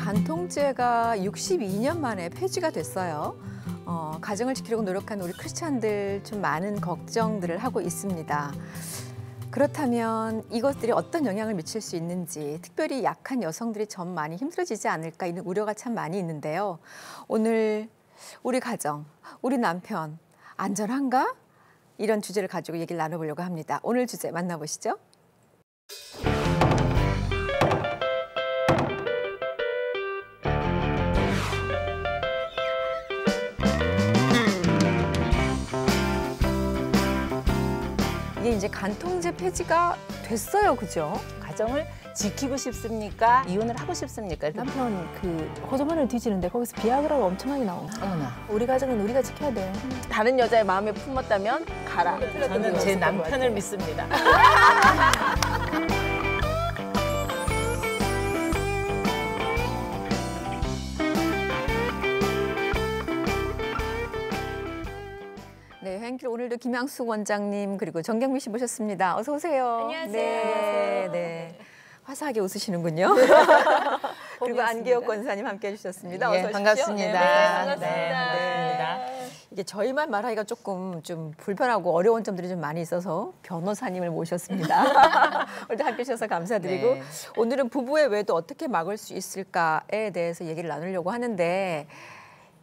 간통죄가 62년 만에 폐지가 됐어요. 가정을 지키려고 노력하는 우리 크리스찬들 좀 많은 걱정들을 하고 있습니다. 그렇다면 이것들이 어떤 영향을 미칠 수 있는지, 특별히 약한 여성들이 좀 많이 힘들어지지 않을까 이런 우려가 참 많이 있는데요. 오늘 우리 가정, 우리 남편 안전한가? 이런 주제를 가지고 얘기를 나눠보려고 합니다. 오늘 주제 만나보시죠. 이게 이제 간통죄 폐지가 됐어요, 그죠? 가정을 지키고 싶습니까? 이혼을 하고 싶습니까? 남편 그 호주머니를 뒤지는데 거기서 비아그라가 엄청나게 나오나. 어머나. 우리 가정은 우리가 지켜야 돼. 다른 여자의 마음에 품었다면 가라. 저는 제 남편을 믿습니다. 네, 행길 오늘도 김양숙 원장님 그리고 정경미 씨 모셨습니다. 어서 오세요. 안녕하세요. 네, 네. 화사하게 웃으시는군요. 그리고 안기혁 권사님 함께해 주셨습니다. 어서 오십시오. 반갑습니다. 네, 반갑습니다. 네. 이게 저희만 말하기가 조금 좀 불편하고 어려운 점들이 좀 많이 있어서 변호사님을 모셨습니다. 오늘도 함께해 주셔서 감사드리고 네. 오늘은 부부의 외도 어떻게 막을 수 있을까에 대해서 얘기를 나누려고 하는데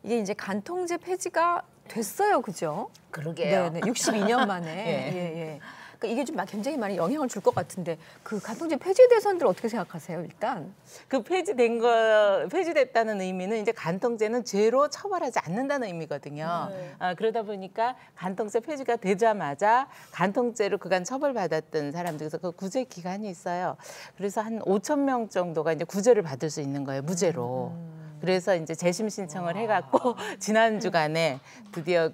이게 이제 간통죄 폐지가 됐어요, 그죠? 그러게요. 네, 62년 만에. 예. 예. 그러니까 이게 좀 굉장히 많이 영향을 줄 것 같은데 그 간통죄 폐지에 대해서는 어떻게 생각하세요, 일단? 그 폐지됐다는 의미는 이제 간통죄는 죄로 처벌하지 않는다는 의미거든요. 그러다 보니까 간통죄 폐지가 되자마자 간통죄로 그간 처벌받았던 사람 중에서 그 구제 기간이 있어요. 그래서 한 5천 명 정도가 이제 구제를 받을 수 있는 거예요, 무죄로. 그래서 이제 재심 신청을 해갖고 지난 주간에 드디어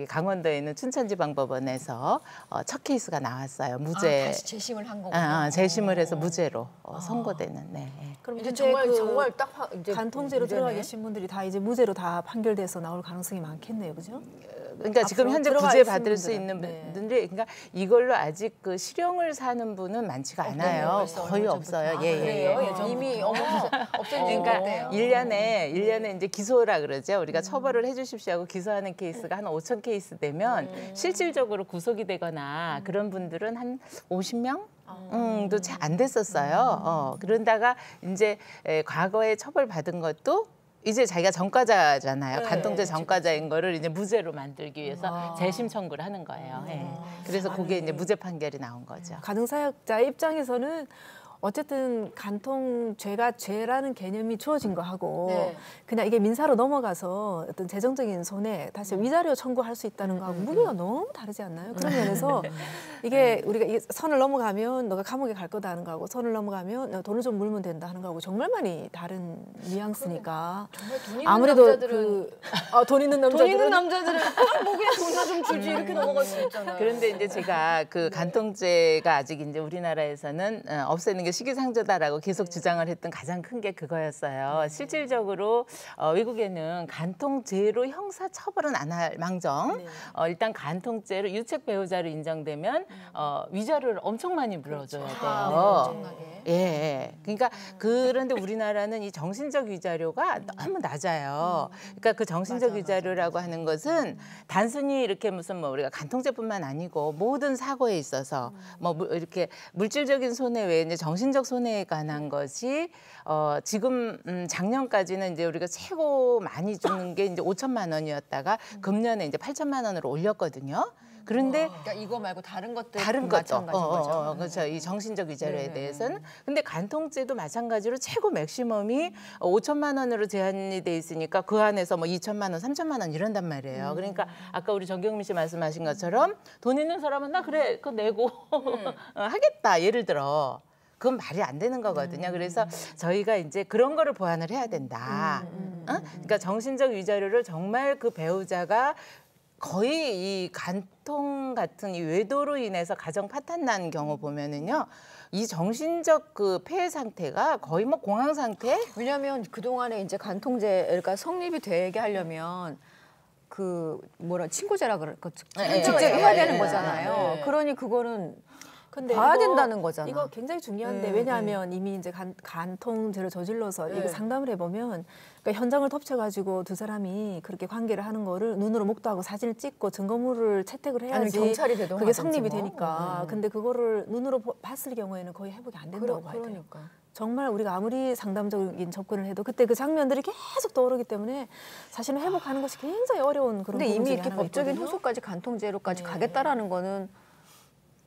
강원도에 있는 춘천지방법원에서 첫 케이스가 나왔어요. 무죄. 다시 재심을 한 거군요. 재심을 해서 무죄로 선고되는. 네. 그럼 이제 이제 정말 딱 이제 간통죄로 문제네. 들어가 계신 분들이 다 이제 무죄로 다 판결돼서 나올 가능성이 많겠네요, 그죠? 그러니까 지금 현재 들어가 구제 있는 받을 수 분들은. 있는 네. 분들이 그러니까 이걸로 아직 그 실형을 사는 분은 많지가 않아요. 거의 없어요. 그래요? 예. 이미 없어진 그러니까 1년에 이제 기소라 그러죠. 우리가 처벌을 해 주십시오 하고 기소하는 케이스가 한 5천 케이스 되면 실질적으로 구속이 되거나 그런 분들은 한 50명? 도 잘 안 됐었어요. 그런다가 이제 과거에 처벌받은 것도 이제 자기가 전과자잖아요. 네, 간통죄 전과자인 거를 이제 무죄로 만들기 위해서 재심 청구를 하는 거예요. 예. 그래서 그게 이제 무죄 판결이 나온 거죠. 가등사역자 입장에서는 어쨌든 간통죄가 죄라는 개념이 주어진 거하고 네. 그냥 이게 민사로 넘어가서 어떤 재정적인 손해 다시 위자료 청구할 수 있다는 거하고 무게가 너무 다르지 않나요? 그런 면에서 이게 우리가 이 선을 넘어가면 너가 감옥에 갈 거다 하는 거하고 선을 넘어가면 돈을 좀 물면 된다 하는 거하고 정말 많이 다른 뉘앙스니까 정말 돈 있는 아무래도 남자들은 돈 있는 돈 있는 남자들은 남자들은 뭐 그냥 돈이나 좀 줄지 이렇게 넘어갈 수 있잖아요. 그런데 이제 제가 그 간통죄가 아직 이제 우리나라에서는 없애는 게 시기상조다라고 계속 주장을 했던 가장 큰 게 그거였어요. 실질적으로 외국에는 간통죄로 형사 처벌은 안 할 망정 일단 간통죄로 유책 배우자로 인정되면 위자료를 엄청 많이 물어줘야 돼요. 엄청나게. 예. 그러니까 그런데 우리나라는 이 정신적 위자료가 너무 낮아요. 그러니까 그 정신적 위자료라고 하는 것은 단순히 이렇게 무슨 뭐 우리가 간통죄뿐만 아니고 모든 사고에 있어서 뭐 이렇게 물질적인 손해 외에 이제 정신적 손해에 관한 것이 지금 작년까지는 이제 우리가 최고 많이 주는 게 이제 5천만 원이었다가 금년에 이제 8천만 원으로 올렸거든요. 그런데 그러니까 이거 말고 다른 것도 마찬가지인 거죠. 그렇죠. 이 정신적 위자료에 네네. 대해서는. 근데 간통죄도 마찬가지로 최고 맥시멈이 5천만 원으로 제한이 돼 있으니까 그 안에서 뭐 2천만 원, 3천만 원 이런단 말이에요. 그러니까 아까 우리 정경민 씨 말씀하신 것처럼 돈 있는 사람은 나 그래 그거 내고 하겠다. 예를 들어. 그건 말이 안 되는 거거든요. 그래서 저희가 이제 그런 거를 보완을 해야 된다. 그러니까 정신적 위자료를 정말 그 배우자가 거의 이 간통 같은 이 외도로 인해서 가정 파탄 난 경우 보면은요. 이 정신적 그 폐해 상태가 거의 뭐 공황 상태? 왜냐하면 그동안에 이제 간통죄가 성립이 되게 하려면 그 친고죄라 그럴 거 직접 해야 되는 거잖아요. 그러니 그거는 근데 봐야 이거- 된다는 거잖아. 이거 굉장히 중요한데 왜냐하면 이미 이제 간통죄를 저질러서 이거 상담을 해보면 그러니까 현장을 덮쳐가지고 두 사람이 그렇게 관계를 하는 거를 눈으로 목도하고 사진을 찍고 증거물을 채택을 아니면 해야지 경찰이 대동하든지 그게 성립이 뭐. 되니까. 근데 그거를 눈으로 봤을 경우에는 거의 회복이 안 된다고 봐야 돼요. 그러니까. 정말 우리가 아무리 상담적인 접근을 해도 그때 그 장면들이 계속 떠오르기 때문에 사실은 회복하는 것이 굉장히 어려운 그런 근데 부분 이미 중에 이렇게 하나가 법적인 있거든요. 호소까지 간통죄로까지 가겠다라는 거는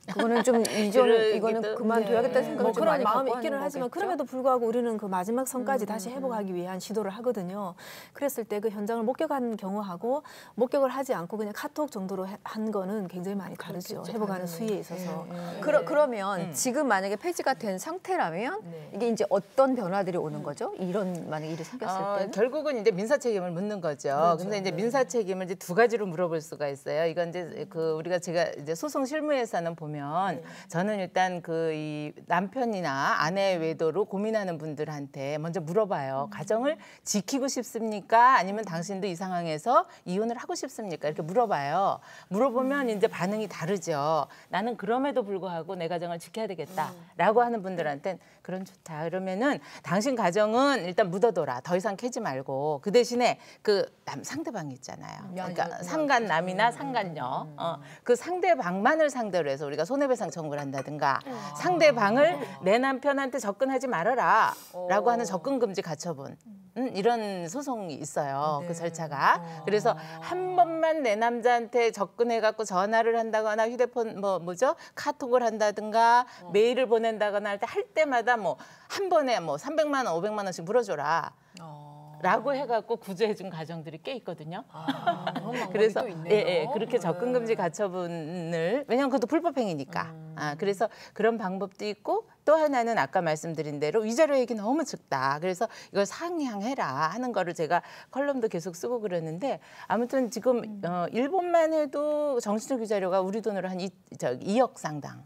그거는 좀 이거는 그러기도- 그만둬야겠다는 생각을 뭐 좀 그런 많이 마음이 갖고 있기는 하는 하지만 거겠죠? 그럼에도 불구하고 우리는 그 마지막 선까지 다시 회복하기 위한 시도를 하거든요. 그랬을 때 그 현장을 목격한 경우하고 목격을 하지 않고 그냥 카톡 정도로 한 거는 굉장히 많이 다르죠. 회복하는 수위에 있어서. 그러면 지금 만약에 폐지가 된 상태라면 이게 이제 어떤 변화들이 오는 거죠? 이런 만약에 일이 생겼을 때는? 결국은 이제 민사 책임을 묻는 거죠. 근데 이제 민사 책임을 이제 두 가지로 물어볼 수가 있어요. 이건 이제 제가 이제 소송 실무에서는 보면 저는 일단 이 남편이나 아내 외도로 고민하는 분들한테 먼저 물어봐요. 가정을 지키고 싶습니까? 아니면 당신도 이 상황에서 이혼을 하고 싶습니까? 이렇게 물어봐요. 물어보면 이제 반응이 다르죠. 나는 그럼에도 불구하고 내 가정을 지켜야 되겠다라고 하는 분들한테는 그럼 좋다. 그러면은 당신 가정은 일단 묻어둬라. 더 이상 캐지 말고 그 대신에 그 상대방이 있잖아요. 그러니까 상간남이나 상간녀, 그 상대방만을 상대로 해서 우리가 손해배상 청구를 한다든가 상대방을 내 남편한테 접근하지 말아라라고 하는 접근 금지 가처분. 이런 소송이 있어요. 그 절차가. 그래서 한 번만 내 남자한테 접근해갖고 전화를 한다거나 휴대폰 카톡을 한다든가 메일을 보낸다거나 할 때마다 한 번에 300만 원, 500만 원씩 물어줘라. 라고 해갖고 구제해준 가정들이 꽤 있거든요. 그래서 그렇게 접근금지 가처분을 왜냐하면 그것도 불법행위니까. 그래서 그런 방법도 있고 또 하나는 아까 말씀드린 대로 위자료액이 너무 적다. 그래서 이걸 상향해라 하는 거를 제가 컬럼도 계속 쓰고 그러는데 아무튼 지금 일본만 해도 정신적 위자료가 우리 돈으로 한 2억 상당.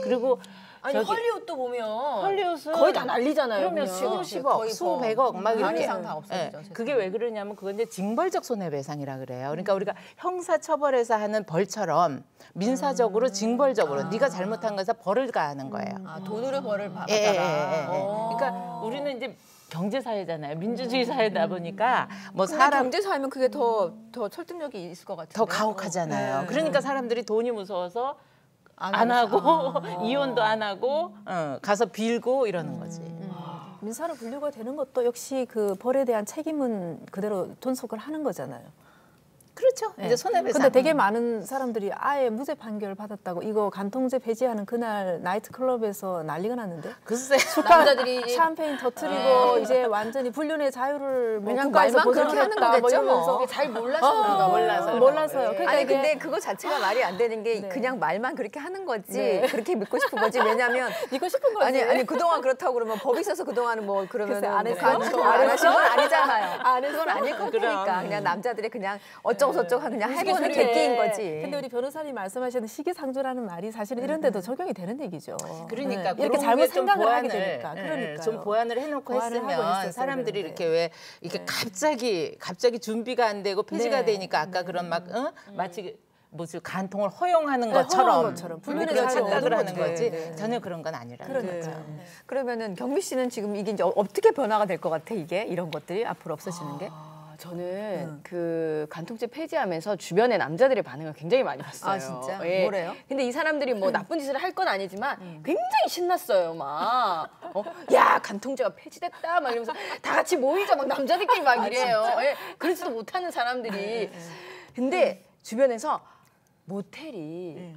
그리고 아니 헐리우드도 보면 헐리우드 거의 다 난리잖아요. 그러면 그냥. 수십억, 수백억 막 이렇게 이상 다 없어지죠. 그게 왜 그러냐면 그건 이제 징벌적 손해배상이라 그래요. 그러니까 우리가 형사처벌에서 하는 벌처럼 민사적으로 징벌적으로 네가 잘못한 거에서 벌을 가하는 거예요. 돈으로 벌을 받아라. 그러니까 우리는 이제 경제 사회잖아요. 민주주의 사회다 보니까 사람 경제 사회면 그게 더 설득력이 있을 것 같아요. 더 가혹하잖아요. 그러니까 사람들이 돈이 무서워서 안 하고 이혼도 안 하고 가서 빌고 이러는 거지. 민사로 분류가 되는 것도 역시 그 벌에 대한 책임은 그대로 존속을 하는 거잖아요. 그렇죠. 이제 손해배상. 근데 되게 많은 사람들이 아예 무죄 판결 받았다고 이거 간통죄 폐지하는 그날 나이트클럽에서 난리가 났는데. 글쎄. 남자들이 샴페인 터트리고 이제 완전히 불륜의 자유를 그냥 국가에서 말만 그렇게 하는 보장했다 거겠죠, 이러면서 뭐. 잘 몰라서 그런가 봐요. 몰라서요. 그러니까 아니 이게 근데 그거 자체가 말이 안 되는 게 그냥 말만 그렇게 하는 거지 그렇게 믿고 싶은 거지. 왜냐하면 믿고 싶은 거지. 아니 그동안 그렇다고 그러면 법이 있어서 그동안은 그러면 글쎄, 안 했어? 안 하신 건 아니잖아요. 안 했어? 그건 아닐 거니까 그냥 남자들이 그냥 어쩌고저쩌고 그냥 해보는 근데 객기인 거지. 근데 우리 변호사님 말씀하시는 시기상조라는 말이 사실은 이런 데도 적용이 되는 얘기죠. 그러니까 이렇게 그런 잘못 게좀 생각을 하게 보완을, 되니까. 그러니까요. 좀 보완을 해놓고 보완을 하고 했으면 있었어야 사람들이 되는데. 이렇게 왜 이렇게 갑자기 준비가 안 되고 폐지가 네. 되니까 아까 그런 마치 무슨 간통을 허용하는 허용한 것처럼 것처럼. 불륜의 그런 자유를 착각을 얻은 하는 거지. 거지 전혀 그런 건 아니라는 거죠. 그러니까. 그러면은 경미 씨는 지금 이게 이제 어떻게 변화가 될 것 같아 이게 이런 것들이 앞으로 없어지는 게? 저는 그 간통죄 폐지하면서 주변의 남자들의 반응을 굉장히 많이 봤어요. 아, 진짜? 예. 뭐래요? 근데 이 사람들이 뭐 나쁜 짓을 할 건 아니지만 굉장히 신났어요. 막 야 간통죄가 폐지됐다 막 이러면서 다 같이 모이자 막 남자들끼리 막 이래요. 예. 그러지도 못하는 사람들이. 근데 주변에서 모텔이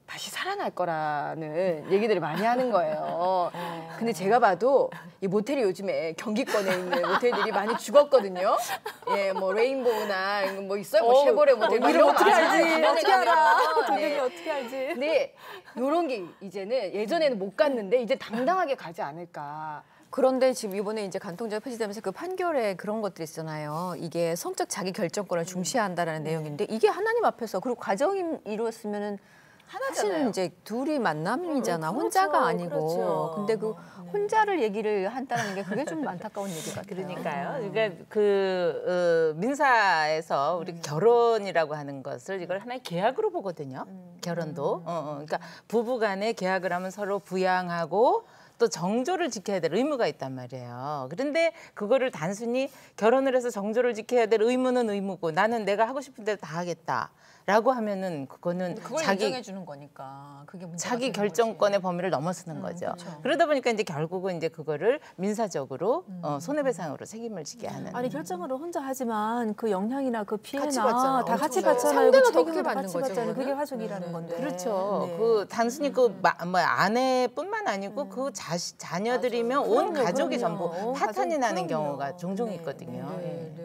다시 살아날 거라는 얘기들을 많이 하는 거예요. 근데 제가 봐도 이 모텔이 요즘에 경기권에 있는 모텔들이 많이 죽었거든요. 예, 뭐 레인보우나 이거 뭐 있어요? 뭐 쉐보레 모텔 뭐 이런 거 어떻게 많아요. 알지? 주변에 어떻게 알아? 가면. 도경이 네. 어떻게 알지? 근데 이런 게 이제는 예전에는 못 갔는데 이제 당당하게 가지 않을까. 그런데 지금 이번에 이제 간통죄가 폐지되면서 그 판결에 그런 것들이 있잖아요. 이게 성적 자기 결정권을 중시한다라는 내용인데 이게 하나님 앞에서 그리고 가정이 이루었으면은 사실은 이제 둘이 만남이잖아. 혼자가 그렇죠, 아니고. 그렇죠. 근데 그 혼자를 얘기를 한다는 게 그게 좀 안타까운 얘기 같아요. 그러니까요. 그러니까 그 민사에서 우리 결혼이라고 하는 것을 이걸 하나의 계약으로 보거든요. 결혼도. 그러니까 부부간에 계약을 하면 서로 부양하고 또 정조를 지켜야 될 의무가 있단 말이에요. 그런데 그거를 단순히 결혼을 해서 정조를 지켜야 될 의무는 의무고 나는 내가 하고 싶은 대로 다 하겠다라고 하면은 그거는 그걸 자기 인정해 주는 거니까 그게 문제가 자기 되는 결정권의 범위를 넘어서는 거죠. 그렇죠. 그러다 보니까 이제 결국은 이제 그거를 민사적으로 손해배상으로 책임을 지게 하는. 아니 결정을 혼자 하지만 그 영향이나 그 피해나 같이 받잖아. 다 같이 엄청. 받잖아요. 상대가 그 더 크게 책임을 받는 같이 거죠, 받잖아요. 그게 그거는. 가족이라는 건데. 그렇죠. 네. 그 단순히 그 아내뿐만 아니고 그 자녀들이면 온 그럼요, 가족이 그럼요. 전부 온 파탄이 가족, 나는 그럼요. 경우가 종종 네, 있거든요. 네, 예.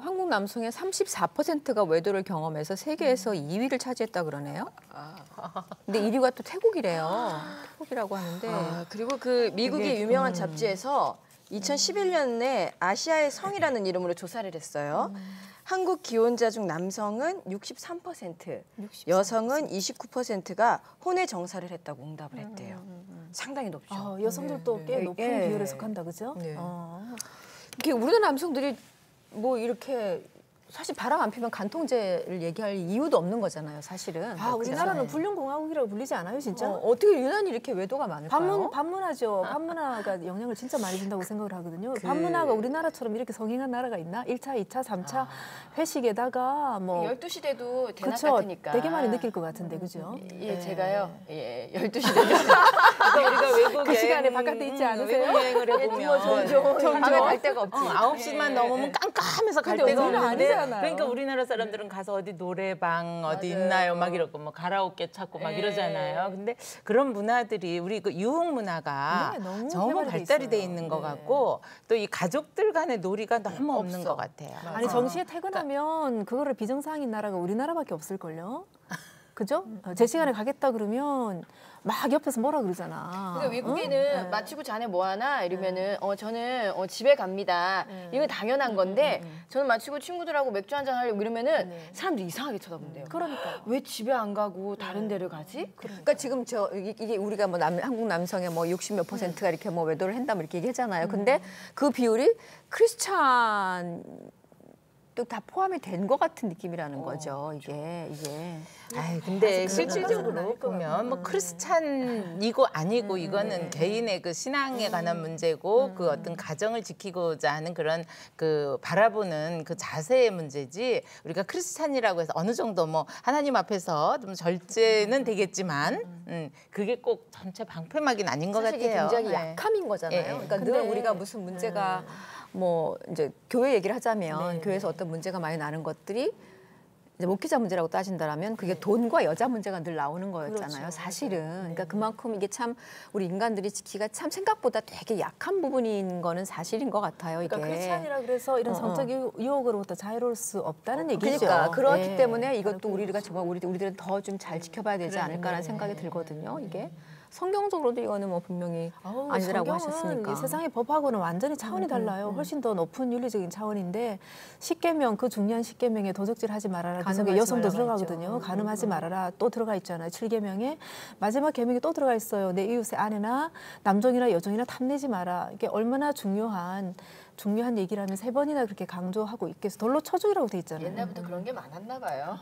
한국 남성의 34%가 외도를 경험해서 세계에서 2위를 차지했다 그러네요. 근데 1위가 또 태국이래요. 태국이라고 하는데 그리고 그 미국의 유명한 잡지에서 2011년에 아시아의 성이라는 이름으로 조사를 했어요. 한국 기혼자 중 남성은 63%, 여성은 29%가 혼외 정사를 했다고 응답을 했대요. 상당히 높죠. 아, 여성들도 꽤 높은 예. 비율에 속한다, 그죠? 네. 어. 이게 우리나라 남성들이 뭐 이렇게 사실 바람 안 피면 간통죄를 얘기할 이유도 없는 거잖아요, 사실은. 아, 우리나라는 불륜공화국이라고 불리지 않아요, 진짜? 어떻게 유난히 이렇게 외도가 많을까요? 반문화죠. 반문화가 영향을 진짜 많이 준다고 생각을 하거든요. 반문화가 우리나라처럼 이렇게 성행한 나라가 있나? 1차, 2차, 3차 회식에다가 뭐 12시대도 대낮 그쵸. 같으니까. 되게 많이 느낄 것 같은데, 그죠? 예, 제가요. 예, 12시대도 그러니까 우리가 외국 그 시간에 여행, 바깥에 있지 않으세요? 외국 여행을 해보면 밤에 갈 데가 없지. 9시만 넘으면 깜깜해서 갈 근데 데가 우리는 없는데 아니잖아요. 그러니까 우리나라 사람들은 가서 어디 노래방 어디 있나요? 막 이러고 뭐 가라오케 찾고 막 이러잖아요. 근데 그런 문화들이 우리 그 유흥 문화가 네, 너무 너무 개발돼 발달이 돼 있어요. 있는 것 네. 같고 또 이 가족들 간의 놀이가 너무 없는 것 같아요. 아니 정시에 퇴근하면 그거를 비정상인 나라가 우리나라밖에 없을걸요? 그죠? 제 시간에 가겠다 그러면 막 옆에서 뭐라 그러잖아. 그러니까 외국에는 마치고 자네 뭐 하나 이러면은 저는 집에 갑니다. 이건 당연한 건데 저는 마치고 친구들하고 맥주 한잔 하려고 이러면은 사람들이 이상하게 쳐다본대요. 그러니까. 왜 집에 안 가고 다른 데를 가지? 그러니까 지금 이게 우리가 뭐 한국 남성의 뭐 60 몇 %가 이렇게 뭐 외도를 한다면 이렇게 얘기하잖아요. 근데 그 비율이 크리스찬 또 다 포함이 된 것 같은 느낌이라는 거죠. 이게. 아이, 근데 아직 실질적으로 그런 건 보면 뭐 크리스찬이고 아니고 이거는 개인의 그 신앙에 관한 문제고 그 어떤 가정을 지키고자 하는 그런 그 바라보는 그 자세의 문제지 우리가 크리스찬이라고 해서 어느 정도 뭐 하나님 앞에서 좀 절제는 되겠지만 그게 꼭 전체 방패막이는 아닌 것 사실 이게 같아요. 굉장히 네. 약함인 거잖아요. 예. 그러니까 근데- 늘 우리가 무슨 문제가 뭐 이제 교회 얘기를 하자면 교회에서 어떤 문제가 많이 나는 것들이 이제 목회자 문제라고 따진다라면 그게 돈과 여자 문제가 늘 나오는 거였잖아요. 그렇죠. 사실은. 그러니까 그만큼 이게 참 우리 인간들이 지키기가 참 생각보다 되게 약한 부분인 거는 사실인 것 같아요. 이게. 그러니까 크리스찬이라 그래서 이런 성적 유혹으로부터 자유로울 수 없다는 얘기죠. 그러니까 그렇기 예. 때문에 이것도 우리가 정말 우리들은 더 좀 잘 지켜봐야 되지 않을까라는 생각이 들거든요. 이게 성경적으로도 이거는 뭐 분명히 아우, 아니라고 성경은 하셨으니까. 이 세상의 법하고는 완전히 차원이 달라요. 훨씬 더 높은 윤리적인 차원인데 십계명 그 중요한 십계명에 도적질하지 말아라. 그 속에 간음하지 여성도 말아라 들어가거든요. 간음하지 말아라 또 들어가 있잖아요. 7계명에 마지막 계명이 또 들어가 있어요. 내 이웃의 아내나 남종이나 여종이나 탐내지 마라. 이게 얼마나 중요한 얘기라면 3번이나 그렇게 강조하고 있겠어. 돌로 쳐죽이라고 돼 있잖아요. 옛날부터 그런 게 많았나 봐요.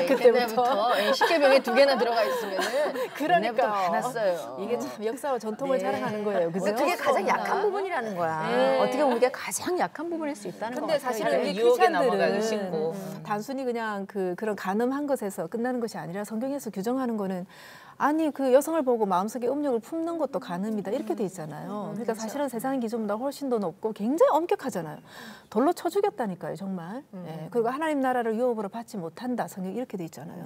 그때부터 십계명에 2개나 들어가 있으면은 옛날부터 많았어요. 이게 참 역사와 전통을 자랑하는 거예요. 그죠? 그게 가장 약한 부분이라는 거야. 어떻게 보면 이게 가장 약한 부분일 수 있다는 거 근데 같아요. 사실은 이게. 우리 유혹에 넘어가기 크리스찬들은 쉽고. 단순히 그냥 그런 간음한 것에서 끝나는 것이 아니라 성경에서 규정하는 거는 아니 그 여성을 보고 마음속에 음욕을 품는 것도 간음이다 이렇게 돼 있잖아요. 그러니까 사실은 세상의 기준보다 훨씬 더 높고 굉장히 엄격하잖아요. 돌로 쳐 죽였다니까요, 정말. 예. 그리고 하나님 나라를 유업으로 받지 못한다. 성경 이렇게 돼 있잖아요.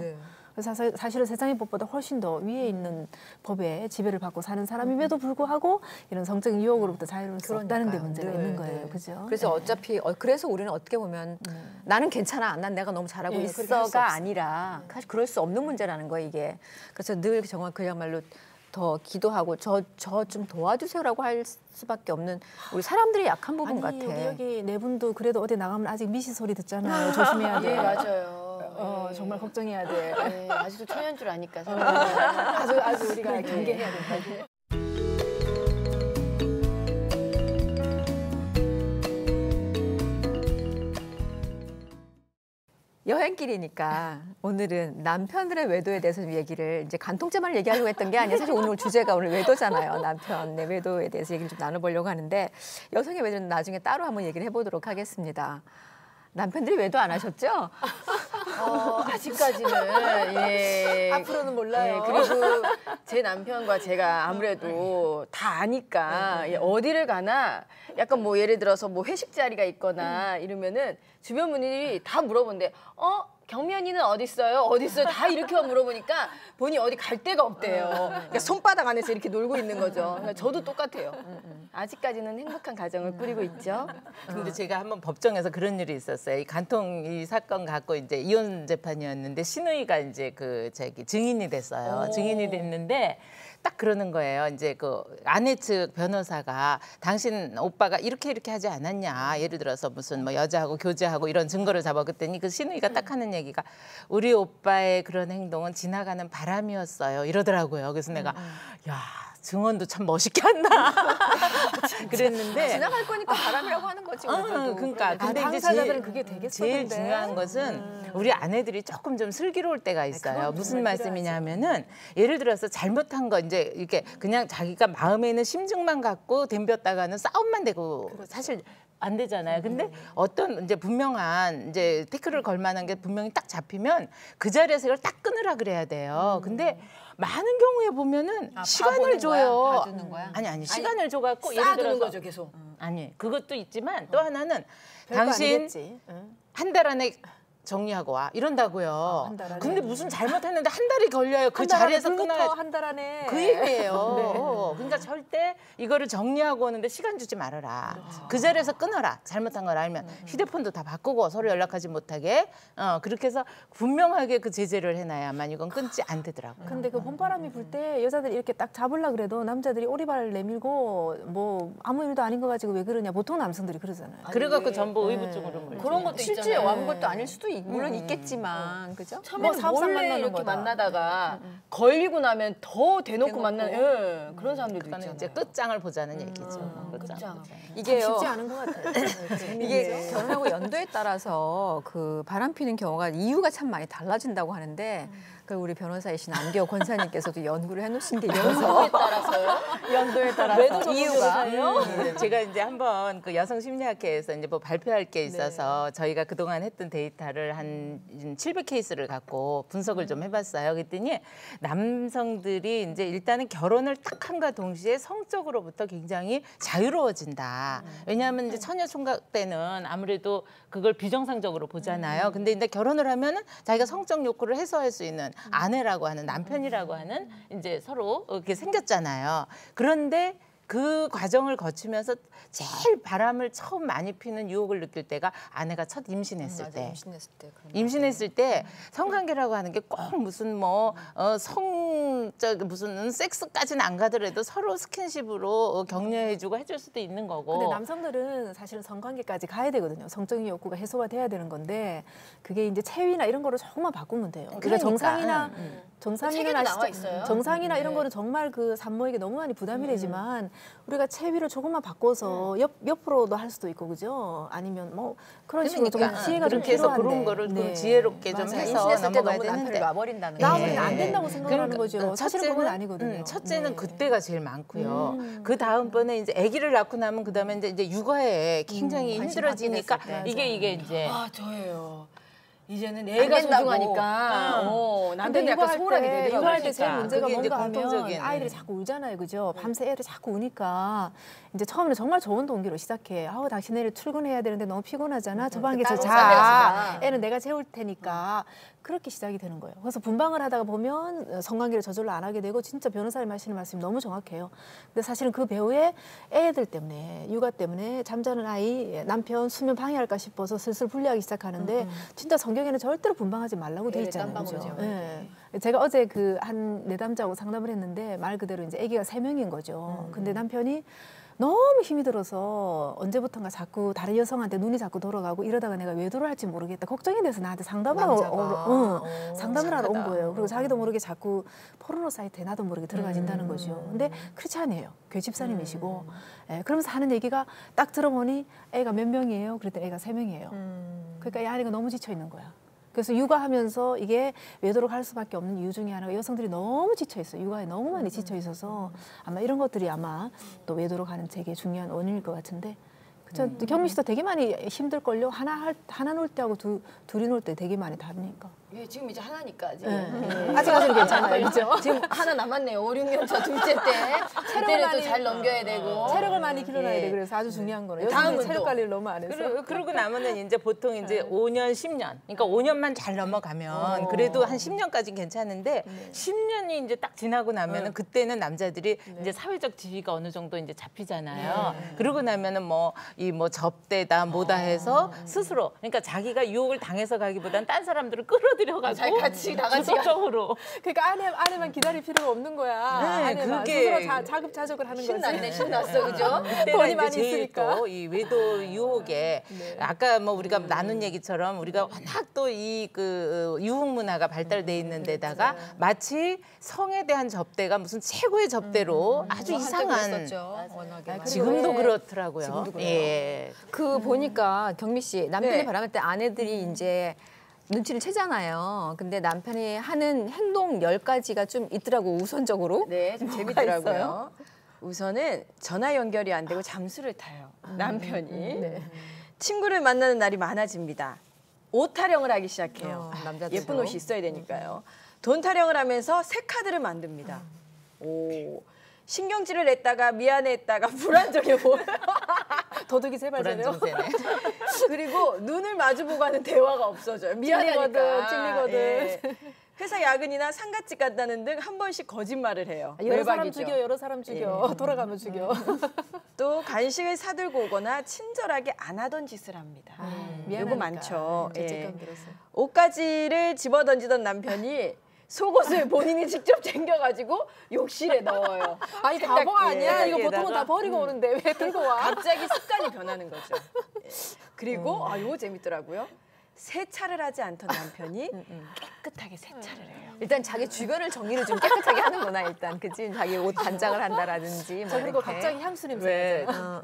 그래서 사실은 세상의 법보다 훨씬 더 위에 있는 법에 지배를 받고 사는 사람임에도 불구하고 이런 성적인 유혹으로부터 자유로울 수 없다는 데 문제가 있는 거예요, 그죠? 그래서 어차피 그래서 우리는 어떻게 보면 나는 괜찮아, 난 내가 너무 잘하고 예, 그렇게 할수 있어가 없어. 아니라 사실 그럴 수 없는 문제라는 거예요, 이게. 그래서 늘 정말 그야말로 더 기도하고 저 좀 도와주세요라고 할 수밖에 없는 우리 사람들의 약한 부분 아니, 같아. 우리 여기 네 분도 그래도 어디 나가면 아직 미시 소리 듣잖아요. 조심해야 예, 돼요. 맞아요. 정말 걱정해야 돼. 네, 아직도 처녀인 줄 아니까. 아주 우리가 경계해야 된다. 여행길이니까 오늘은 남편들의 외도에 대해서 좀 얘기를 이제 간통죄만 얘기하려고 했던 게 아니라 사실 오늘 주제가 오늘 외도잖아요. 남편의 외도에 대해서 얘기를 좀 나눠보려고 하는데 여성의 외도는 나중에 따로 한번 얘기를 해보도록 하겠습니다. 남편들이 외도 안 하셨죠? 아직까지는 예. 앞으로는 몰라요. 예, 그리고 제 남편과 제가 아무래도 다 아니까 예, 어디를 가나 약간 뭐 예를 들어서 뭐 회식 자리가 있거나 이러면은 주변 분들이 다 물어본대. 경면이는 어디 있어요? 어디 있어요? 다 이렇게만 물어보니까 본인이 어디 갈 데가 없대요. 그러니까 손바닥 안에서 이렇게 놀고 있는 거죠. 그러니까 저도 똑같아요. 아직까지는 행복한 가정을 꾸리고 있죠. 근데 제가 한번 법정에서 그런 일이 있었어요. 이 간통 이 사건 갖고 이제 이혼 재판이었는데 시누이가 이제 그 증인이 됐어요. 증인이 됐는데 딱 그러는 거예요. 이제 그 아내 측 변호사가 당신 오빠가 이렇게 하지 않았냐. 예를 들어서 무슨 뭐 여자하고 교제하고 이런 증거를 잡아봤더니 그 시누이가 딱 하는 얘기가 우리 오빠의 그런 행동은 지나가는 바람이었어요. 이러더라고요. 그래서 내가 야 증언도 참 멋있게 한다. 그랬는데 지나갈 거니까 바람이라고 하는 거지. 그러니까 근데 이제 당사자들은 그게 되겠어. 제일 중요한 것은 우리 아내들이 조금 좀 슬기로울 때가 있어요. 무슨 말씀이냐면은 예를 들어서 잘못한 거 이제 이렇게 그냥 자기가 마음에 있는 심증만 갖고 덤볐다가는 싸움만 되고 사실 안 되잖아요. 근데 어떤 이제 분명한 이제 태클을 걸 만한 게 분명히 딱 잡히면 그 자리에서 이걸 딱 끊으라 그래야 돼요. 근데 많은 경우에 보면은 시간을 줘요. 봐주는 거야? 아니 시간을 줘갖고 예를 쌓아두는 들어서 거죠 계속. 아니 그것도 있지만 또 하나는 별거 당신 아니겠지. 한 달 안에 정리하고 와 이런다고요. 한 달 안에. 근데 무슨 잘못했는데 한 달이 걸려요. 그 한 달 안에 자리에서 끊어야 한 달 안에. 그 얘기예요. 그러니까 절대 이거를 정리하고 오는데 시간 주지 말아라. 그 자리에서 끊어라. 잘못한 걸 알면 휴대폰도 다 바꾸고 서로 연락하지 못하게 그렇게 해서 분명하게 그 제재를 해놔야만 이건 끊지 안 되더라고요. 근데 그 봄바람이 불 때 여자들이 이렇게 딱 잡으려 그래도 남자들이 오리발 내밀고 뭐 아무 일도 아닌 거 가지고 왜 그러냐. 보통 남성들이 그러잖아요. 그래갖고 전부 의무 쪽으로 몰죠. 그런 것도 실제 있잖아요. 아무것도 아닐 수도 물론 있겠지만 그죠? 처음에 사업상 몰래 만나는 이렇게 거다. 만나다가 걸리고 나면 더 대놓고 만나는 예, 그런 사람들도 그거는 있잖아요. 이제 끝장을 보자는 얘기죠. 끝장. 이게요. 쉽지 않은 것 같아요. 이게 결혼하고 연도에 따라서 그 바람 피는 경우가 이유가 참 많이 달라진다고 하는데 그걸 우리 변호사이신 안기호 권사님께서도 연구를 해놓으신 게 있어서 따라서요? 연도에 따라서 이유가 제가 이제 한번 그 여성 심리학회에서 이제 뭐 발표할 게 있어서 저희가 그동안 했던 데이터를 한 700케이스를 갖고 분석을 좀 해봤어요. 그랬더니 남성들이 이제 일단은 결혼을 딱 함과 동시에 성적으로부터 굉장히 자유로워진다. 왜냐하면 이제 처녀 총각 때는 아무래도 그걸 비정상적으로 보잖아요. 근데 이제 결혼을 하면은 자기가 성적 욕구를 해소할 수 있는 아내라고 하는 남편이라고 하는 이제 서로 이렇게 생겼잖아요. 그런데 그 과정을 거치면서 제일 바람을 처음 많이 피는 유혹을 느낄 때가 아내가 첫 임신했을 때. 임신했을 때 성관계라고 하는 게 꼭 무슨 뭐 성적 무슨 섹스까지는 안 가더라도 서로 스킨십으로 격려해주고 해줄 수도 있는 거고. 근데 남성들은 사실은 성관계까지 가야 되거든요. 성적인 욕구가 해소가 돼야 되는 건데 그게 이제 체위나 이런 거를 조금만 바꾸면 돼요. 그러니까 정상이나 책에도 나와 있어요. 정상이나 이런 거는 정말 그 산모에게 너무 많이 부담이 되지만 우리가 체위를 조금만 바꿔서 옆으로도 할 수도 있고 그죠? 아니면 뭐 그런 식으로 좀 지혜가 좀 그렇게 해서 필요한데. 그런 거를 좀 네. 지혜롭게 좀 해서 임신했을 때 넘어가야 너무 남편을 되는데. 놔버린다는 나오면 네. 안 된다고 생각하는 거죠. 사실은 그건 아니거든요. 첫째는 네. 그때가 제일 많고요. 그 다음번에 이제 아기를 낳고 나면 그 다음에 이제 육아에 굉장히 관심 힘들어지니까 받게 됐을 이게 이제 아 저예요. 이제는 안 애가 된다고. 소중하니까 근데 남편이 약간 육아할 소홀하게 때, 되더라고요. 육아할 때 제일 문제가 그게 이제 뭔가 하면 공통적인, 아이들이 자꾸 울잖아요, 그죠? 밤새 애들이 자꾸 우니까 이제 처음에는 정말 좋은 동기로 시작해. 아우 당신 내일 출근해야 되는데 너무 피곤하잖아. 저 방에서 따로 자. 자. 애는 내가 재울 테니까. 그렇게 시작이 되는 거예요. 그래서 분방을 하다가 보면 성관계를 저절로 안 하게 되고 진짜 변호사님 하시는 말씀이 너무 정확해요. 근데 사실은 그 배우의 애들 때문에 육아 때문에 잠자는 아이 남편 수면 방해할까 싶어서 슬슬 분리하기 시작하는데 진짜 성경에는 절대로 분방하지 말라고 돼 애를 있잖아요. 깜빡 그죠? 오죠. 예. 제가 어제 그 한 내담자하고 상담을 했는데 말 그대로 이제 아기가 3명인 거죠. 근데 남편이 너무 힘이 들어서 언제부턴가 자꾸 다른 여성한테 눈이 자꾸 돌아가고 이러다가 내가 외도를 할지 모르겠다. 걱정이 돼서 나한테 상담을 상담을 하러 온 거예요. 그리고 자기도 모르게 자꾸 포르노 사이트에 나도 모르게 들어가진다는 거죠. 근데 크리스찬이에요. 교회 집사님이시고. 예, 그러면서 하는 얘기가 딱 들어보니 애가 몇 명이에요? 그랬더니 애가 3명이에요. 그러니까 이 아이가 너무 지쳐 있는 거야. 그래서 육아하면서 이게 외도로 갈 수밖에 없는 이유 중에 하나가 여성들이 너무 지쳐 있어요. 육아에 너무 많이 지쳐 있어서 아마 이런 것들이 아마 또 외도로 가는 되게 중요한 원인일 것 같은데. 그쵸? 경민 씨도 되게 많이 힘들걸요. 하나 놀 때하고 둘이 놀 때 되게 많이 다르니까. 예, 지금 이제 하나니까 지금. 네. 아직까지는 괜찮아요. 그죠? 지금 하나 남았네요. 5, 6년 차 둘째 때. 그때를 또 잘 넘겨야 되고. 체력을 많이 길러놔야 예. 돼. 그래서 아주 중요한 거는. 다음은 요즘에 체력 또. 관리를 너무 안 해서. 그러고 나면은 이제 보통 이제 5년, 10년. 그러니까 5년만 잘 넘어가면 그래도 한 10년까지는 괜찮은데 10년이 이제 딱 지나고 나면은 그때는 남자들이 이제 사회적 지위가 어느 정도 이제 잡히잖아요. 그러고 나면은 뭐 이 뭐 접대다 뭐다 해서 스스로 그러니까 자기가 유혹을 당해서 가기보다는 딴 사람들을 끌어들여 가지고 잘 같이 다 같이 주도적으로 그러니까 아내만 기다릴 필요가 없는 거야. 네, 아내만 그게 스스로 자급자족을 하는 거지. 신났네, 신났어, 그죠? 그때가 돈이 이제 많이 제일 있으니까. 또 이 외도 유혹에 아까 뭐 우리가 나눈 얘기처럼 우리가 워낙 또 이 그 유혹 문화가 발달돼 있는 데다가 마치 성에 대한 접대가 무슨 최고의 접대로 아주 이상한 워낙에. 지금도 왜- 그렇더라고요. 지금도 그래요. 예. 그 보니까 경미 씨 남편이 네. 바람할 때 아내들이 이제 눈치를 채잖아요. 근데 남편이 하는 행동 10가지가 좀 있더라고 우선적으로. 네, 좀 있어요? 재밌더라고요. 우선은 전화 연결이 안 되고 잠수를 타요. 남편이. 친구를 만나는 날이 많아집니다. 옷 타령을 하기 시작해요. 남자들도. 예쁜 옷이 있어야 되니까요. 돈 타령을 하면서 새 카드를 만듭니다. 오. 신경질을 냈다가 미안해했다가 불안정해 보여. 도둑이 제발 저래요. 불안정세네. 그리고 눈을 마주보고 하는 대화가 없어져요. 미안하니까. 찔리거든. 예. 회사 야근이나 상가집 간다는 등 한 번씩 거짓말을 해요. 여러 사람 외박이죠. 죽여, 여러 사람 죽여. 돌아가면 죽여. 또 간식을 사들고 오거나 친절하게 안 하던 짓을 합니다. 이거 많죠. 예. 죄책감 들었어. 옷가지를 집어 던지던 남편이 속옷을 본인이 직접 챙겨가지고 욕실에 넣어요. 아니 바보 아니야? 이거 세탁기에다가. 보통은 다 버리고 오는데 왜 들고 와? 갑자기 습관이 변하는 거죠. 예. 그리고 이거 재밌더라고요. 세차를 하지 않던 남편이 깨끗하게 세차를 해요. 일단 자기 주변을 정리를 좀 깨끗하게 하는구나 일단. 그치? 자기 옷 단장을 한다라든지. 뭐 그리고 이렇게. 갑자기 향수 냄새. 왜 나잖아.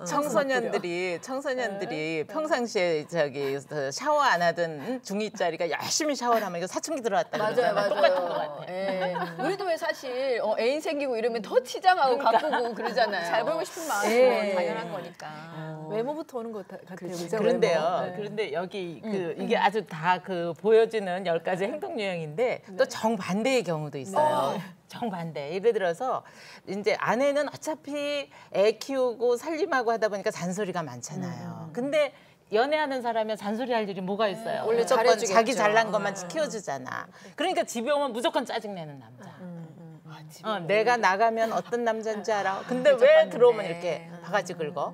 청소년들이 평상시에 저기 샤워 안 하던 중2짜리가 열심히 샤워를 하면 이거 사춘기 들어왔다 맞아요, 그러잖아요. 맞아요. 똑같은 것 같아. 예. 우리도 왜 사실 애인 생기고 이러면 더 치장하고 가꾸고 그러잖아요. 잘 보이고 싶은 마음이 예. 당연한 거니까. 외모부터 오는 것 같아요. 그죠? 그런데요. 외모. 네. 그런데 여기 이게 아주 다 그 보여지는 10가지 행동 유형인데 또 정반대의 경우도 있어요. 정반대. 예를 들어서 이제 아내는 어차피 애 키우고 살림하고 하다 보니까 잔소리가 많잖아요. 근데 연애하는 사람이 잔소리할 일이 뭐가 있어요? 원래 무조건 잘해주겠죠. 자기 잘난 것만 키워주잖아. 그러니까 집에 오면 무조건 짜증내는 남자. 내가 나가면 어떤 남자인지 알아. 근데 왜 들어오면 이렇게 바가지 긁어?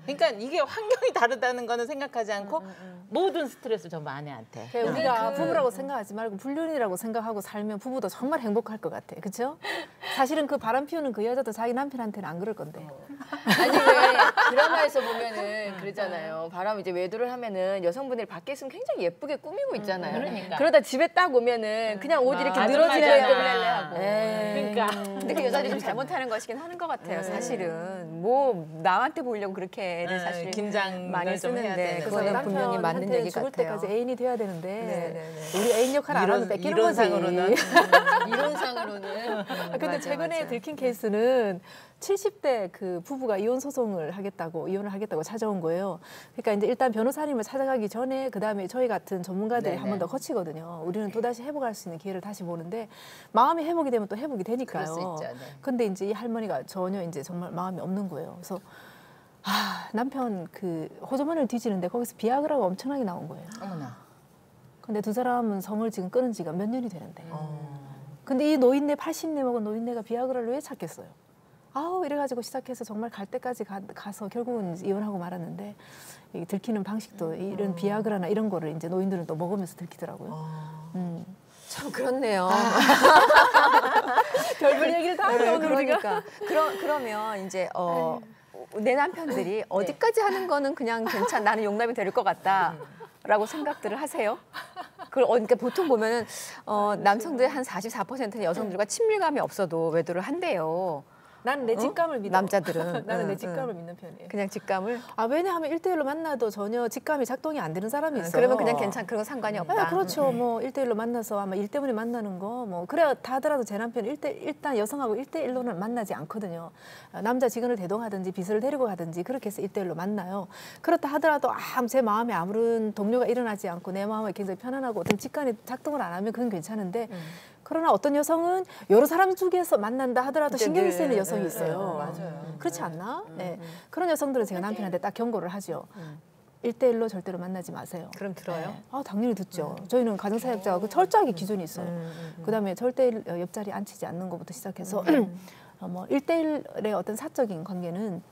그러니까 이게 환경이 다르다는 거는 생각하지 않고 모든 스트레스를 전부 아내한테. 그러니까 우리가 부부라고 생각하지 말고 불륜이라고 생각하고 살면 부부도 정말 행복할 것 같아. 그렇죠? 사실은 그 바람 피우는 그 여자도 자기 남편한테는 안 그럴 건데. 아니 왜 드라마에서 보면은 그러잖아요. 바람 이제 외도를 하면은 여성분들이 밖에 있으면 굉장히 예쁘게 꾸미고 있잖아요. 그러니까. 그러다 집에 딱 오면은 그냥 옷 이렇게 아줌마 늘어지는 좀 하고. 그러니까 근데 그 여자들이 좀 잘못하는 것이긴 하는 것 같아요. 사실은 뭐 남한테 보이려고 그렇게 애를 사실 긴장을 많이 좀 해야 쓰는데 되는 그거는 분명히 맞는 남편한테 얘기 죽을 같아요. 때까지 애인이 돼야 되는데 네네네. 우리 애인 역할 안 하면 뺏기는 거지. 이론상으로는 이론상으로는 근데 맞아, 최근에 맞아. 들킨 케이스는 70대 그 부부가 이혼을 하겠다고 찾아온 거예요. 그러니까 이제 일단 변호사님을 찾아가기 전에 그다음에 저희 같은 전문가들이 한 번 더 거치거든요. 우리는 또 다시 회복할 수 있는 기회를 다시 보는데 마음이 회복이 되면 또 회복이 되니까요. 그럴 수 있죠, 네. 근데 이제 이 할머니가 전혀 이제 정말 마음이 없는 거예요. 그래서 남편 그 호주머니를 뒤지는데 거기서 비아그라가 엄청나게 나온 거예요. 어머나. 근데 두 사람은 성을 지금 끊은 지가 몇 년이 되는데. 근데 이 노인네 80대 먹은 노인네가 비아그라를 왜 찾겠어요? 이래가지고 시작해서 정말 갈 때까지 가서 결국은 이혼하고 말았는데 이 들키는 방식도 이런 비아그라나 이런 거를 이제 노인들은 또 먹으면서 들키더라고요. 참 그렇네요. 별별 얘기를 다 하네요, 오늘 우리가. 그러니까 그러면 이제 내 남편들이 어디까지 하는 거는 그냥 나는 용납이 될 것 같다라고 생각들을 하세요? 그러니까 보통 보면은 남성들 한 44%는 여성들과 친밀감이 없어도 외도를 한대요. 나는 내 직감을 믿어. 남자들은 나는 내 직감을 믿는 편이에요. 그냥 직감을. 왜냐하면 1대1로 만나도 전혀 직감이 작동이 안 되는 사람이 있어요. 그러면 그냥 그런 거 상관이 없다. 그렇죠. 뭐 1대1로 만나서 아마 일 때문에 만나는 거 뭐 그래야 다 하더라도 제 남편 일단 여성하고 1대1로는 만나지 않거든요. 남자 직원을 대동하든지 비서를 데리고 가든지 그렇게 해서 1대1로 만나요. 그렇다 하더라도 제 마음에 아무런 동료가 일어나지 않고 내 마음에 굉장히 편안하고 어떤 직관이 작동을 안 하면 그건 괜찮은데 그러나 어떤 여성은 여러 사람 중에서 만난다 하더라도 신경이 쓰이는 여성이 있어요. 맞아요. 그렇지 않나? 네. 그런 여성들은 제가 남편한테 딱 경고를 하죠. 1대1로 절대로 만나지 마세요. 그럼 들어요? 네. 당연히 듣죠. 저희는 가정사역자가 그 철저하게 기준이 있어요. 그다음에 절대 옆자리 앉히지 않는 것부터 시작해서 뭐 1대1의 어떤 사적인 관계는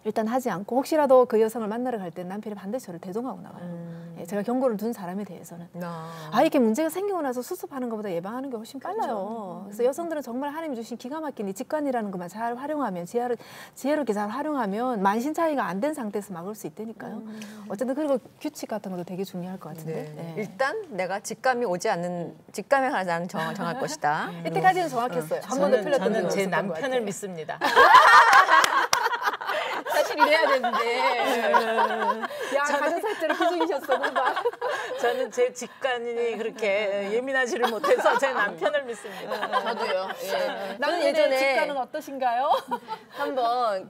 일단 하지 않고 혹시라도 그 여성을 만나러 갈 때는 남편이 반드시 저를 대동하고 나가요. 제가 경고를 둔 사람에 대해서는. 이렇게 문제가 생기고 나서 수습하는 것보다 예방하는 게 훨씬 빨라요. 그래서 여성들은 정말 하나님이 주신 기가 막힌 이 직관이라는 것만 잘 활용하면 지혜롭게 잘 활용하면 만신 차이가 안 된 상태에서 막을 수 있다니까요. 어쨌든 그리고 규칙 같은 것도 되게 중요할 것 같은데. 네. 일단 내가 직감이 오지 않는 직감에 관해서 나는 정할 것이다. 이때까지는 정확했어요. 한 번도 틀렸던 적이 저는 제 없었던 것 남편을 같아요. 믿습니다. 사실 이래야 되는데. 야, 가정사역자를 기준이셨어, 뭔가. 저는 제 직관이 그렇게 예민하지를 못해서 제 남편을 믿습니다. 저도요. 예. 나는 예전에 직관은 어떠신가요? 한번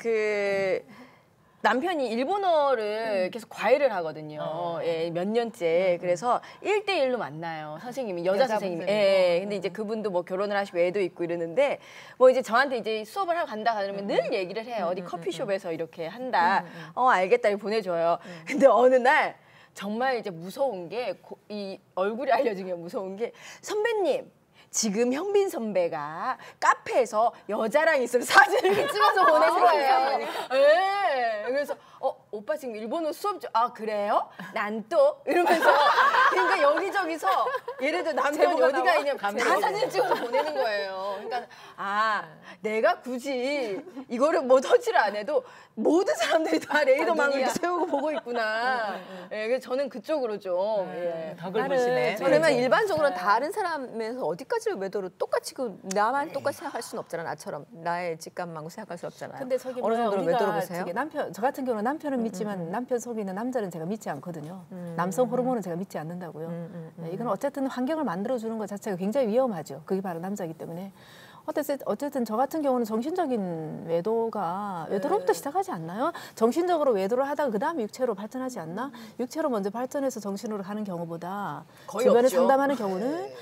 남편이 일본어를 계속 과외를 하거든요. 예, 몇 년째. 그래서 1대1로 만나요. 선생님이, 여자 선생님이. 예, 근데 이제 그분도 뭐 결혼을 하시고 애도 있고 이러는데 뭐 이제 저한테 이제 수업을 하러 간다 그러면 늘 얘기를 해요. 어디 커피숍에서 이렇게 한다. 알겠다. 이렇게 보내줘요. 근데 어느 날 정말 이제 무서운 게 이 얼굴이 알려진 게 무서운 게 선배님. 지금 현빈 선배가 카페에서 여자랑 있으면 사진을 이렇게 찍어서 보내는 거예요. 네. 그래서 오빠 지금 일본어 수업 그래요? 난 또 이러면서 그러니까 여기저기서 예를 들어 남편이 어디가 있냐면 다 사진 찍어서 보내는 거예요. 그러니까 내가 굳이 이거를 뭐 터치를 안 해도 모든 사람들이 다 레이더망을 이렇게 세우고 보고 있구나. 예, 그래서 저는 그쪽으로 좀 덕을 보시네. 그러면 일반적으로 다른 사람에서 어디까지 외도를 똑같이 나만 똑같이 생각할 수는 없잖아. 나처럼 나의 직감만 생각할 수 없잖아요. 근데 저기 어느 정도로 외도를 보세요? 저 같은 경우는 남편은 믿지만 남편 속에 있는 남자는 제가 믿지 않거든요. 남성 호르몬은 제가 믿지 않는다고요. 이건 어쨌든 환경을 만들어주는 것 자체가 굉장히 위험하죠. 그게 바로 남자이기 때문에. 어쨌든 저 같은 경우는 정신적인 외도로부터 시작하지 않나요? 정신적으로 외도를 하다가 그 다음에 육체로 발전하지 않나? 육체로 먼저 발전해서 정신으로 가는 경우보다 주변에 없죠. 상담하는 경우는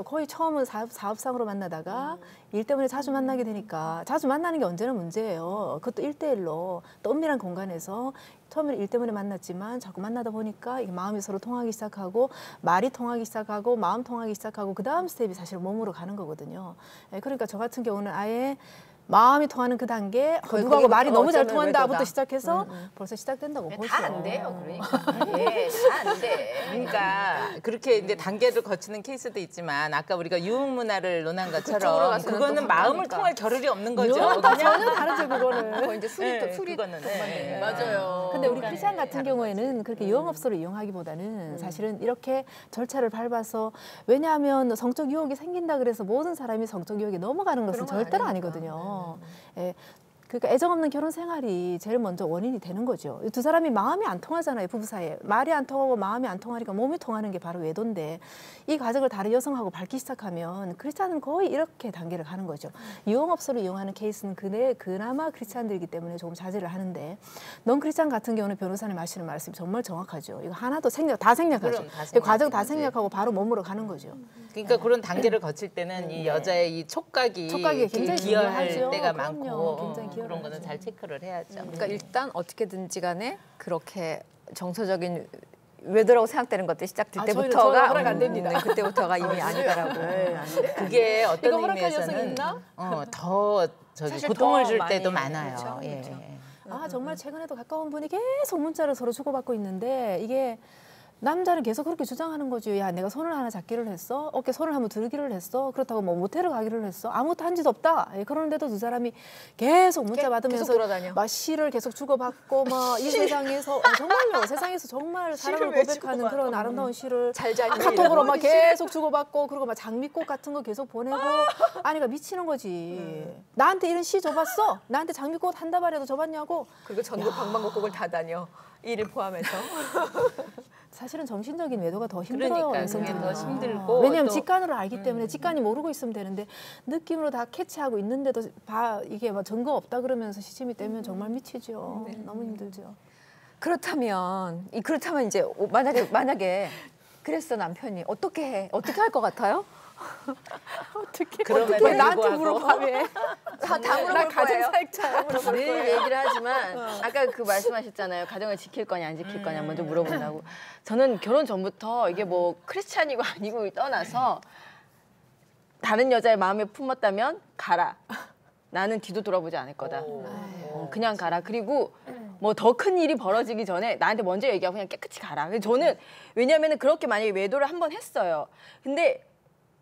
거의 처음은 사업상으로 만나다가 일 때문에 자주 만나게 되니까 자주 만나는 게 언제나 문제예요. 그것도 1대1로 또 은밀한 공간에서 처음에 일 때문에 만났지만 자꾸 만나다 보니까 이게 마음이 서로 통하기 시작하고 말이 통하기 시작하고 마음 통하기 시작하고 그 다음 스텝이 사실 몸으로 가는 거거든요. 그러니까 저 같은 경우는 아예 마음이 통하는 그 단계, 누구하고 말이 너무 잘 통한다부터 시작해서 벌써 시작된다고 보죠. 다 안 돼요, 그러니까. 예, 다 안 돼. 그러니까 그렇게 이제 단계를 거치는 케이스도 있지만 아까 우리가 유흥 문화를 논한 것처럼 그거는 마음을 통할 겨를이 없는 거죠. 전혀 다르죠, 그거는. 이제 술이 그거는 맞아요. 근데 우리 크리스찬 같은 경우에는 그렇게 유흥업소를 이용하기보다는 사실은 이렇게 절차를 밟아서 왜냐하면 성적 유혹이 생긴다 그래서 모든 사람이 성적 유혹에 넘어가는 것은 절대로 아니거든요. 예. 그러니까 애정 없는 결혼 생활이 제일 먼저 원인이 되는 거죠. 두 사람이 마음이 안 통하잖아요, 부부 사이에. 말이 안 통하고 마음이 안 통하니까 몸이 통하는 게 바로 외도인데 이 과정을 다른 여성하고 밟기 시작하면 크리스찬은 거의 이렇게 단계를 가는 거죠. 유흥업소를 이용하는 케이스는 그나마 크리스찬들이기 때문에 조금 자제를 하는데 넌 크리스찬 같은 경우는 변호사님 하시는 말씀이 정말 정확하죠. 이거 하나도 다 생략하죠. 과정 다 생략하고 바로 몸으로 가는 거죠. 그러니까 그런 단계를 거칠 때는 이 여자의 이 촉각이 굉장히 기여할 중요하죠. 때가 그럼요. 많고 굉장히 그런 거는 잘 체크를 해야죠. 그러니까 일단 어떻게든지 간에 그렇게 정서적인 외도라고 생각되는 것들이 시작될 저희는 때부터가 허락 안 됩니다. 그때부터가 이미 아니더라고. 그게 어떤 이거 허락할 여성이 의미에서는 있나? 더 사실 고통을 더 줄 많이, 때도 많아요. 그렇죠? 예. 그렇죠. 정말 최근에도 가까운 분이 계속 문자를 서로 주고받고 있는데 이게 남자는 계속 그렇게 주장하는 거지. 야, 내가 손을 하나 잡기를 했어. 어깨 손을 한번 들기를 했어. 그렇다고 뭐 모텔을 가기를 했어. 아무것도 한 짓 없다. 예, 그러는데도 두 사람이 계속 문자 받으면서 계속 돌아다녀. 막 시를 계속 주고받고 막 이 세상에서 정말요. 세상에서 정말 사랑을 왜 고백하는 주고받아? 그런 아름다운 시를 잘 자니 카톡으로 막 계속 주고받고 그리고 막 장미꽃 같은 거 계속 보내고 아니가 미치는 거지. 나한테 이런 시 줘봤어? 나한테 장미꽃 한 다발이라도 줘봤냐고. 그리고 전국 방방곡곡을 다 다녀. 이를 포함해서. 사실은 정신적인 외도가 더 힘들어요. 그러니까 여성들은. 그게 더 힘들고 왜냐하면 또 직관으로 알기 때문에 직관이 모르고 있으면 되는데 느낌으로 다 캐치하고 있는데도 이게 막 증거 없다 그러면서 시침이 떼면 정말 미치죠. 너무 힘들죠. 그렇다면 이제 만약에 그랬어 남편이 어떻게 할 것 같아요? 그럼에도 왜 나한테 불구하고 물어봐 왜? 다 나 물어볼 거예요. 가정사역자야. 늘 얘기를 하지만 아까 그 말씀하셨잖아요. 가정을 지킬 거냐 안 지킬 거냐 먼저 물어본다고. 저는 결혼 전부터 이게 뭐 크리스찬이고 아니고 떠나서 다른 여자의 마음에 품었다면 가라. 나는 뒤도 돌아보지 않을 거다. 그냥 가라. 그리고 뭐 더 큰 일이 벌어지기 전에 나한테 먼저 얘기하고 그냥 깨끗이 가라. 그래서 저는 왜냐면은 그렇게 만약에 외도를 한 번 했어요. 근데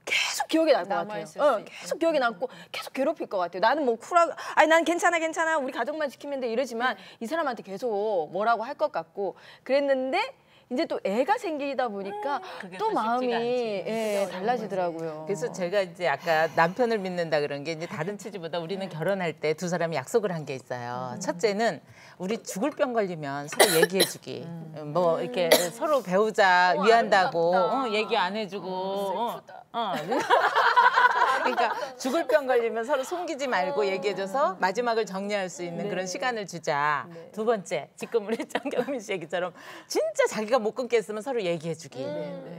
계속 기억에 날 것 같아요. 남아있을 수 있고. 계속 기억에 남고 계속 괴롭힐 것 같아요. 나는 뭐 쿨하고 아니 난 괜찮아 우리 가족만 지키면 돼 이러지만 이 사람한테 계속 뭐라고 할 것 같고 그랬는데 이제 또 애가 생기다 보니까 그게 또 또 쉽지가 마음이 않지. 예, 달라지더라고요. 그래서 제가 이제 아까 남편을 믿는다 그런 게 이제 다른 취지보다 우리는 결혼할 때 두 사람이 약속을 한 게 있어요. 첫째는 우리 죽을 병 걸리면 서로 얘기해주기. 뭐 이렇게 서로 배우자 위한다고 얘기 안 해주고. 그러니까 죽을 병 걸리면 서로 숨기지 말고 얘기해줘서 마지막을 정리할 수 있는 그런 시간을 주자. 두 번째, 지금 우리 정경민 씨 얘기처럼 진짜 자기가 못 끊겠으면 서로 얘기해주기.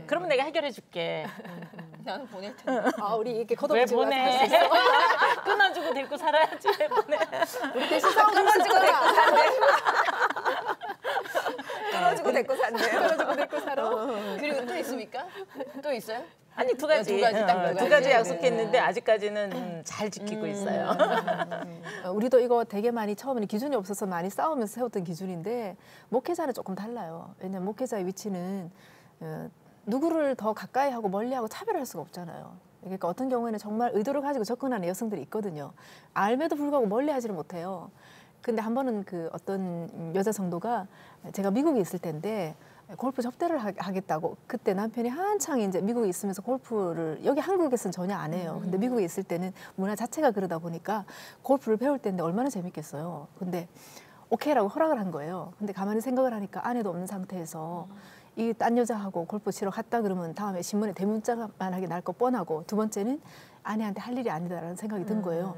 그러면 내가 해결해줄게. 나는 보낼 텐데. 아 우리 이렇게 왜 걷어붙이고 보내? 끊어주고 데리고 살아야지. 왜 보내? 우리 대신 싸우는 끊어주고 데리고 산대요. 끊어주고 데리고 살아. 그리고 또 있습니까? 또 있어요? 아니 두 가지, 두 가지, 딱두 두 가지. 가지 약속했는데 아직까지는 잘 지키고 있어요. 우리도 이거 되게 많이 처음에는 기준이 없어서 많이 싸우면서 세웠던 기준인데 목회자는 조금 달라요. 왜냐하면 목회자의 위치는 누구를 더 가까이 하고 멀리하고 차별할 수가 없잖아요. 그러니까 어떤 경우에는 정말 의도를 가지고 접근하는 여성들이 있거든요. 알매도 불구하고 멀리하지를 못해요. 근데 한 번은 그 어떤 여자 성도가 제가 미국에 있을 때인데 골프 접대를 하겠다고 그때 남편이 한창 이제 미국에 있으면서 골프를 여기 한국에서는 전혀 안 해요. 근데 미국에 있을 때는 문화 자체가 그러다 보니까 골프를 배울 때인데 얼마나 재밌겠어요. 근데 오케이라고 허락을 한 거예요. 근데 가만히 생각을 하니까 아내도 없는 상태에서 이 딴 여자하고 골프 치러 갔다 그러면 다음에 신문에 대문짝만하게 날 거 뻔하고 두 번째는 아내한테 할 일이 아니다라는 생각이 든 거예요.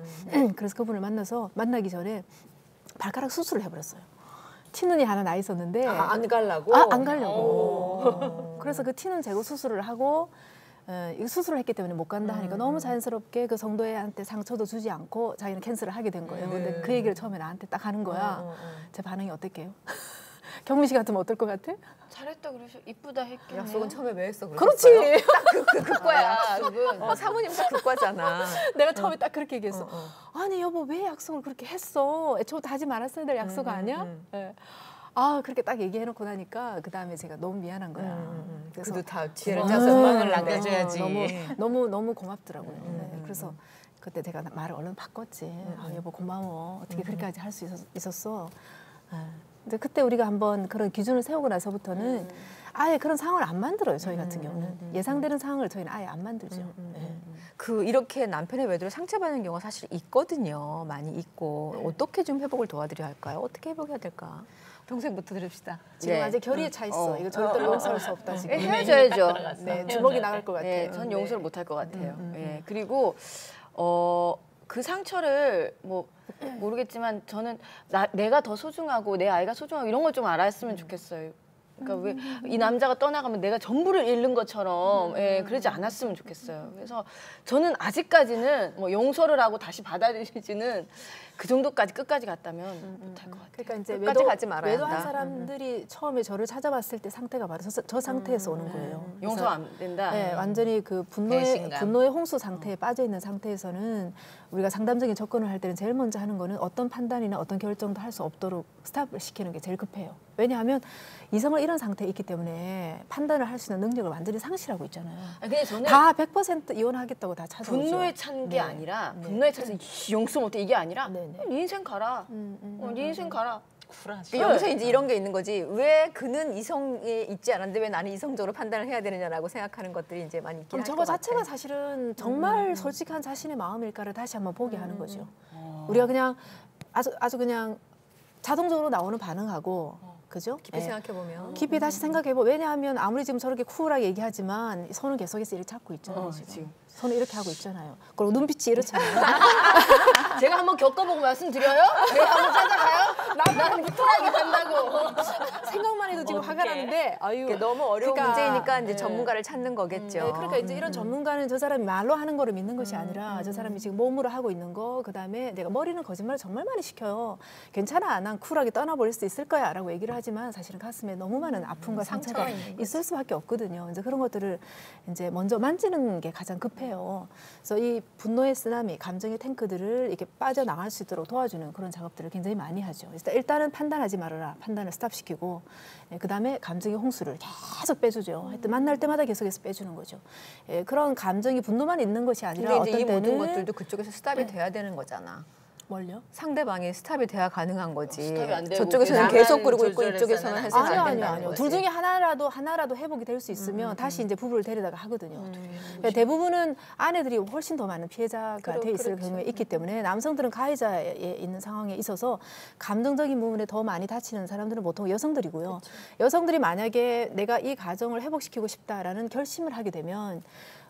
그래서 그분을 만나기 전에 발가락 수술을 해버렸어요. 티눈이 하나 나 있었는데 안 가려고? 안 가려고. 그래서 그 티눈 제거 수술을 하고 이 수술을 했기 때문에 못 간다 하니까 너무 자연스럽게 그 성도애한테 상처도 주지 않고 자기는 캔슬을 하게 된 거예요. 근데 그 얘기를 처음에 나한테 딱 하는 거야. 제 반응이 어땠게요? 경민 씨 같으면 어떨 것 같아? 잘했다 그러셔. 이쁘다 했겠네. 약속은 처음에 왜 했어? 그렇지. 그거야. 그건. 사모님 다 그과잖아. 내가 처음에 딱 그렇게 얘기했어. 아니 여보 왜 약속을 그렇게 했어? 애초부터 하지 말았어야 될 약속 아니야? 네. 아 그렇게 딱 얘기해놓고 나니까 그 다음에 제가 너무 미안한 거야. 그래서 그래도 다 뒤를 진짜 짜서 선망을 남겨줘야지. 너무 고맙더라고요. 네, 그래서 그때 내가 말을 얼른 바꿨지. 아, 여보 고마워. 어떻게 그렇게까지 할 수 있었어? 근데 그때 우리가 한번 그런 기준을 세우고 나서부터는 아예 그런 상황을 안 만들어요. 저희 같은 경우는 예상되는 상황을 저희는 아예 안 만들죠. 네. 이렇게 남편의 외도를 상처받는 경우가 사실 있거든요. 많이 있고 어떻게 좀 회복을 도와드려야 할까요? 어떻게 회복해야 될까? 평생부터 들읍시다. 지금 네. 아직 결의에 차 있어. 이거 절대로 용서할 수 없다 지금. 헤어져야죠. 네, 주먹이 나갈 것 같아요. 네, 전 용서를 못 할 것 같아요. 예, 그리고 그 상처를 뭐 모르겠지만 저는 내가 더 소중하고 내 아이가 소중하고 이런 걸 좀 알았으면 좋겠어요. 그러니까 왜 이 남자가 떠나가면 내가 전부를 잃는 것처럼 예, 그러지 않았으면 좋겠어요. 그래서 저는 아직까지는 뭐 용서를 하고 다시 받아들이지는 그 정도까지 끝까지 갔다면 못할 것 같아요. 그러니까 이제 끝까지 가지 말아야 외도한 한다. 사람들이 처음에 저를 찾아봤을 때 상태가 바로 저 상태에서 오는 거예요. 용서 안 된다. 네, 완전히 그 배신감. 분노의 홍수 상태에 빠져 있는 상태에서는 우리가 상담적인 접근을 할 때는 제일 먼저 하는 거는 어떤 판단이나 어떤 결정도 할 수 없도록 스탑을 시키는 게 제일 급해요. 왜냐하면 이성을 잃은 상태에 있기 때문에 판단을 할 수 있는 능력을 완전히 상실하고 있잖아요. 근데 저는 다 100% 이혼하겠다고 다 찾아오죠. 분노에 찬 게 네. 아니라 분노에 차서 용서 못해 이게 아니라 네, 네. 네 인생 가라. 네 인생 가라. 쿨하죠. 여기서 이제 이런 게 있는 거지. 왜 그는 이성에 있지 않았는데 왜 나는 이성적으로 판단을 해야 되느냐라고 생각하는 것들이 이제 많이 있긴 그럼 할 저거 것 같아. 자체가 사실은 정말 솔직한 자신의 마음일까를 다시 한번 보게 하는 거죠. 우리가 그냥 아주 그냥 자동적으로 나오는 반응하고 그죠? 깊이 생각해 보면 깊이 다시 생각해보. 왜냐하면 아무리 지금 저렇게 쿨하게 얘기하지만 손은 계속해서 이렇게 잡고 있잖아요. 지금. 손을 이렇게 하고 있잖아요. 그리고 눈빛이 이렇잖아요. 제가 한번 겪어보고 말씀드려요? 내가 한번 찾아가요? 나는 쿨하게 간다고. 생각만 해도 지금 화가 나는데 아유 너무 어려운 그러니까, 문제이니까 이제 전문가를 찾는 거겠죠. 네, 그러니까 이제 이런 전문가는 저 사람이 말로 하는 거를 믿는 것이 아니라 저 사람이 지금 몸으로 하고 있는 거, 그다음에 내가 머리는 거짓말을 정말 많이 시켜요. 괜찮아, 난 쿨하게 떠나버릴 수 있을 거야 라고 얘기를 하지만 사실은 가슴에 너무 많은 아픔과 상처가 있을 수밖에 없거든요. 이제 그런 것들을 이제 먼저 만지는 게 가장 급해요. 그래서 이 분노의 쓰나미, 감정의 탱크들을 이렇게 빠져나갈 수 있도록 도와주는 그런 작업들을 굉장히 많이 하죠. 일단은 판단하지 말아라. 판단을 스탑시키고 그다음에 감정의 홍수를 계속 빼주죠. 하여튼 만날 때마다 계속해서 빼주는 거죠. 그런 감정이 분노만 있는 것이 아니라 근데 이제 어떤 이 모든 때는 것들도 그쪽에서 스탑이 돼야 되는 거잖아. 뭘요? 상대방이 스탑이 돼야 가능한 거지. 스탑이 안 되고 저쪽에서는 나만 계속 그러고 있고 조절해서는 이쪽에서는 해서는 안 아니요. 된다는 거지. 둘 중에 하나라도 회복이 될 수 있으면 다시 이제 부부를 데리다가 하거든요. 그러니까 대부분은 아내들이 훨씬 더 많은 피해자가 돼 있을 경우에 있기 때문에 남성들은 가해자에 있는 상황에 있어서 감정적인 부분에 더 많이 다치는 사람들은 보통 여성들이고요. 여성들이 만약에 내가 이 가정을 회복시키고 싶다라는 결심을 하게 되면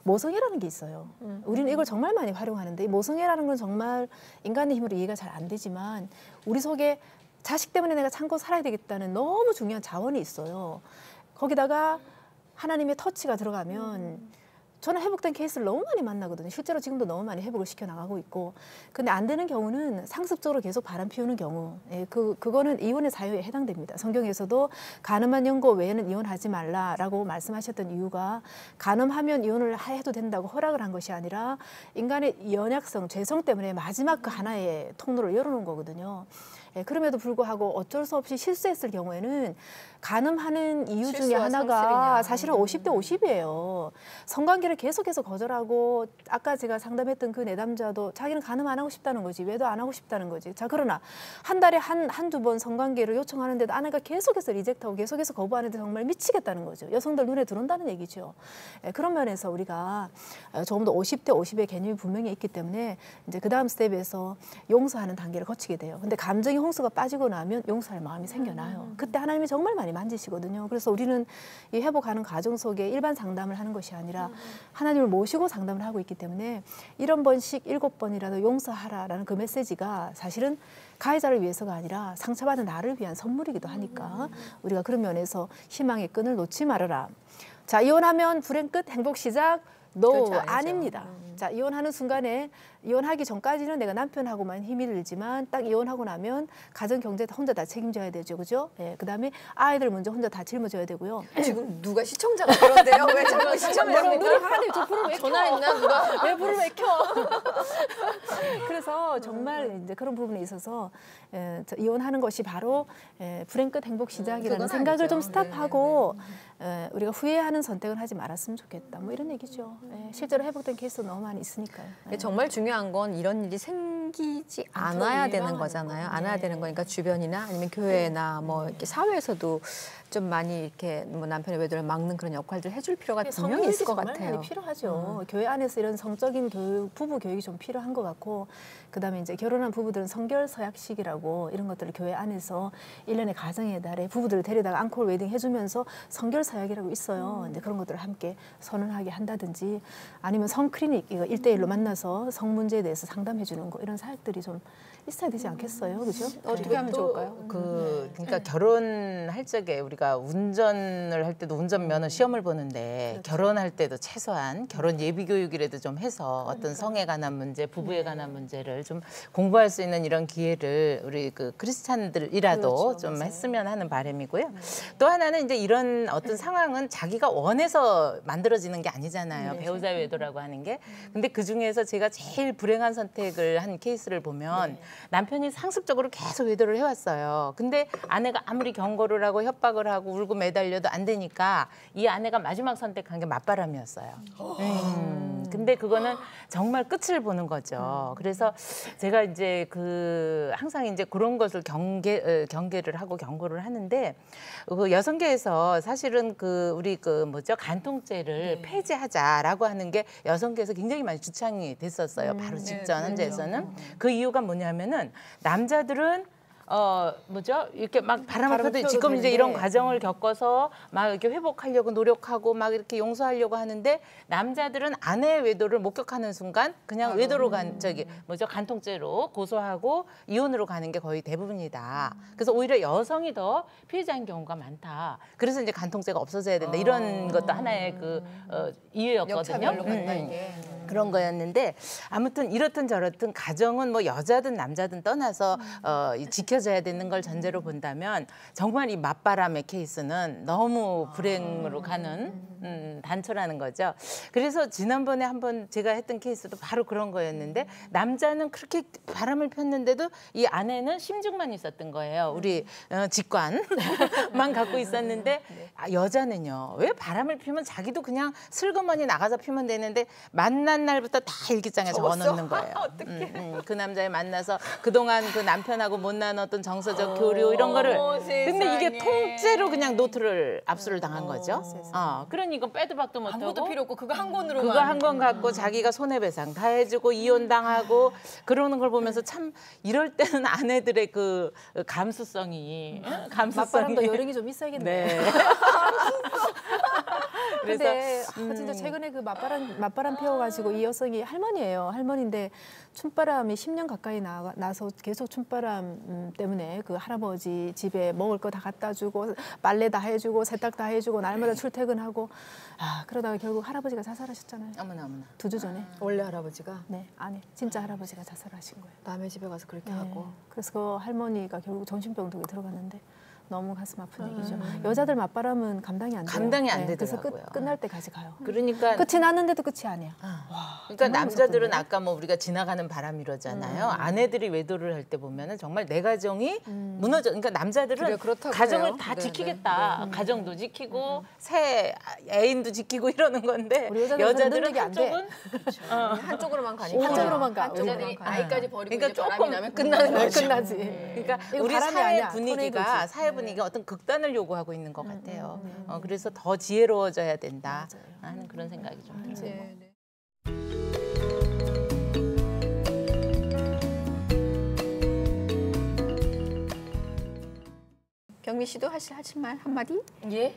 모성애라는 게 있어요. 우리는 이걸 정말 많이 활용하는데 이 모성애라는 건 정말 인간의 힘으로 이해가 잘 안 되지만 우리 속에 자식 때문에 내가 참고 살아야 되겠다는 너무 중요한 자원이 있어요. 거기다가 하나님의 터치가 들어가면 저는 회복된 케이스를 너무 많이 만나거든요. 실제로 지금도 너무 많이 회복을 시켜나가고 있고. 근데 안 되는 경우는 상습적으로 계속 바람 피우는 경우. 그거는 이혼의 사유에 해당됩니다. 성경에서도 간음한 연고 외에는 이혼하지 말라라고 말씀하셨던 이유가 간음하면 이혼을 해도 된다고 허락을 한 것이 아니라 인간의 연약성, 죄성 때문에 마지막 그 하나의 통로를 열어놓은 거거든요. 그럼에도 불구하고 어쩔 수 없이 실수했을 경우에는 간음하는 이유 중에 하나가 사실은 50대 50이에요. 성관계를 계속해서 거절하고 아까 제가 상담했던 그 내담자도 자기는 간음 안 하고 싶다는 거지. 외도 안 하고 싶다는 거지. 자, 그러나 한 달에 한두 번 성관계를 요청하는데도 아내가 계속해서 리젝트하고 계속해서 거부하는데 정말 미치겠다는 거죠. 여성들 눈에 들어온다는 얘기죠. 그런 면에서 우리가 조금 더 50대 50의 개념이 분명히 있기 때문에 이제 그 다음 스텝에서 용서하는 단계를 거치게 돼요. 근데 감정의 홍수가 빠지고 나면 용서할 마음이 생겨나요. 그때 하나님이 정말 많이 만지시거든요. 그래서 우리는 이 회복하는 과정 속에 일반 상담을 하는 것이 아니라 하나님을 모시고 상담을 하고 있기 때문에 1번씩 7번이라도 용서하라라는 그 메시지가 사실은 가해자를 위해서가 아니라 상처받은 나를 위한 선물이기도 하니까 우리가 그런 면에서 희망의 끈을 놓지 말아라. 자, 이혼하면 불행 끝, 행복 시작? 그렇죠, 아닙니다. 자, 이혼하는 순간에 이혼하기 전까지는 내가 남편하고만 힘이 들지만 딱 이혼하고 나면 가정 경제 혼자 다 책임져야 되죠, 그죠? 그다음에 아이들 먼저 혼자 다 짊어져야 되고요. 지금 누가 시청자가 그런데요? 왜 자꾸 시청자가 하나님 저 불을 왜 켜? 전화했나 누가? 왜 불을 왜 켜? 그래서 정말 이제 그런 부분에 있어서 이혼하는 것이 바로 불행 끝 행복 시작이라는 생각을 아니죠. 좀 스탑하고 우리가 후회하는 선택을 하지 말았으면 좋겠다. 뭐 이런 얘기죠. 실제로 회복된 케이스 너무 많이 있으니까요. 정말 중요한 건 이런 일이 생기지 않아야 되는 거잖아요. 않아야 되는 거니까 주변이나 아니면 교회나 뭐 이렇게 사회에서도 좀 많이 이렇게 뭐 남편의 외도를 막는 그런 역할들을 해줄 필요가 분명히 있을 것 같아요. 많이 필요하죠. 교회 안에서 이런 성적인 교육, 부부 교육이 좀 필요한 것 같고, 그다음에 이제 결혼한 부부들은 성결 서약식이라고 이런 것들을 교회 안에서 1년의 가정의 달에 부부들을 데려다가 앙콜 웨딩 해주면서 성결 서약이라고 있어요. 근데 그런 것들을 함께 선언하게 한다든지 아니면 성 클리닉 이거 1대1로 만나서 성 문제에 대해서 상담해 주는 거 이런 사역들이 좀 있어야 되지 않겠어요, 그죠? 어떻게 하면 좋을까요? 그러니까 결혼할 적에 우리가 우리가 운전을 할 때도 운전면허 시험을 보는데 결혼할 때도 최소한 결혼 예비 교육이라도 좀 해서 어떤 성에 관한 문제, 부부에 관한 문제를 좀 공부할 수 있는 이런 기회를 우리 그 크리스찬들이라도 좀 했으면 하는 바람이고요. 또 하나는 이제 이런 어떤 상황은 자기가 원해서 만들어지는 게 아니잖아요. 배우자 외도라고 하는 게. 근데 그 중에서 제가 제일 불행한 선택을 한 케이스를 보면 남편이 상습적으로 계속 외도를 해왔어요. 근데 아내가 아무리 경고를 하고 협박을 하고 울고 매달려도 안 되니까 이 아내가 마지막 선택한 게 맞바람이었어요. 근데 그거는 정말 끝을 보는 거죠. 그래서 제가 이제 항상 이제 그런 것을 경계를 하고 경고를 하는데 그 여성계에서 사실은 우리 간통죄를 폐지하자라고 하는 게 여성계에서 굉장히 많이 주창이 됐었어요. 바로 직전 현재에서는. 그 이유가 뭐냐면은 남자들은 이렇게 막 바람을 펴도 지금 이제 이런 과정을 겪어서 막 이렇게 회복하려고 노력하고 막 이렇게 용서하려고 하는데 남자들은 아내의 외도를 목격하는 순간 그냥 외도로 간통죄로 고소하고 이혼으로 가는 게 거의 대부분이다. 그래서 오히려 여성이 더 피해자인 경우가 많다. 그래서 이제 간통죄가 없어져야 된다. 이런 것도 하나의 이유였거든요. 그런 거였는데 아무튼 이렇든 저렇든 가정은 뭐 여자든 남자든 떠나서 지켜져야 되는 걸 전제로 본다면 정말 이 맞바람의 케이스는 너무 불행으로 가는 단초라는 거죠. 그래서 지난번에 한번 제가 했던 케이스도 바로 그런 거였는데 남자는 그렇게 바람을 폈는데도 이 아내는 심증만 있었던 거예요. 우리 직관만 갖고 있었는데 여자는요. 왜 바람을 피면 자기도 그냥 슬그머니 나가서 피면 되는데 만난 날부터 다 일기장에 적어놓는 거예요. 그 남자를 만나서 그동안 그 남편하고 못 나눴던 정서적 교류 이런 거를 근데 이게 통째로 그냥 노트를 압수를 당한 거죠. 그러니 이건 빼도 박도 못하고 아무것도 필요 없고 그거 한 권으로만 그거 한 권 갖고 자기가 손해배상 다 해주고 이혼당하고 그러는 걸 보면서 참 이럴 때는 아내들의 그 감수성이 맞바람도 요령이 좀 있어야겠네. 네. 근데 진짜 최근에 그 맞바람 피워가지고 이 여성이 할머니예요. 할머니인데 춤바람이 10년 가까이 나서 계속 춤바람 때문에 그 할아버지 집에 먹을 거 다 갖다 주고 빨래 다 해주고 세탁 다 해주고 날마다 출퇴근하고 그러다가 결국 할아버지가 자살하셨잖아요. 어머나. 2주 전에. 원래 할아버지가 네, 아니 진짜 할아버지가 자살하신 거예요. 남의 집에 가서 그렇게 하고. 그래서 그 할머니가 결국 정신병동에 들어갔는데 너무 가슴 아픈 얘기죠. 여자들 맞바람은 감당이 안 돼요. 감당이 안 그래서 되더라고요. 끝날 때까지 가요. 그러니까 끝이 났는데도 끝이 아니야. 그러니까 남자들은 아까 뭐 우리가 지나가는 바람 이러잖아요. 아내들이 외도를 할 때 보면은 정말 내 가정이 무너져. 그러니까 남자들은 가정을 그래요. 다 네, 지키겠다. 가정도 지키고 새 애인도 지키고 이러는 건데 우리 여자들은 안 돼. 한쪽은 한쪽으로만 가니까. 한쪽으로만 가. 여자들이 아이까지 버리고 그러니까 이제 바람이 조금 나면 끝나는 거죠. 끝나지. 그러니까 이거 우리 바람이 사회 아니야. 분위기가 토네이도지. 사회 분위기가 어떤 극단을 요구하고 있는 것 같아요. 그래서 더 지혜로워져야 된다 하는 그런 생각이 좀 들어요. 네. 경미 씨도 하실 말 한마디? 예?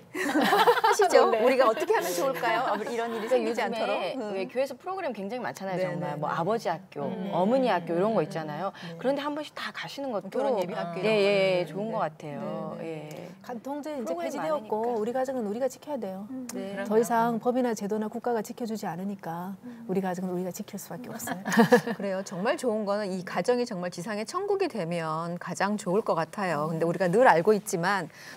하시죠. 우리가 어떻게 하면 좋을까요? 이런 일이 생기지 않도록. 왜 교회에서 프로그램 굉장히 많잖아요. 네, 정말 네, 뭐 네. 아버지 학교, 어머니 학교 이런 거 있잖아요. 그런데 한 번씩 다 가시는 것도 결혼 예비 학교 이런 예, 거. 좋은 것 같아요. 예. 간통죄 이제 프로그램이 폐지되었고 많으니까. 우리 가정은 우리가 지켜야 돼요. 네. 더 이상 법이나 제도나 국가가 지켜주지 않으니까 우리 가정은 우리가 지킬 수밖에 없어요. 그래요. 정말 좋은 거는 이 가정이 정말 지상의 천국이 되면 가장 좋을 것 같아요. 근데 우리가 늘 알고 있지만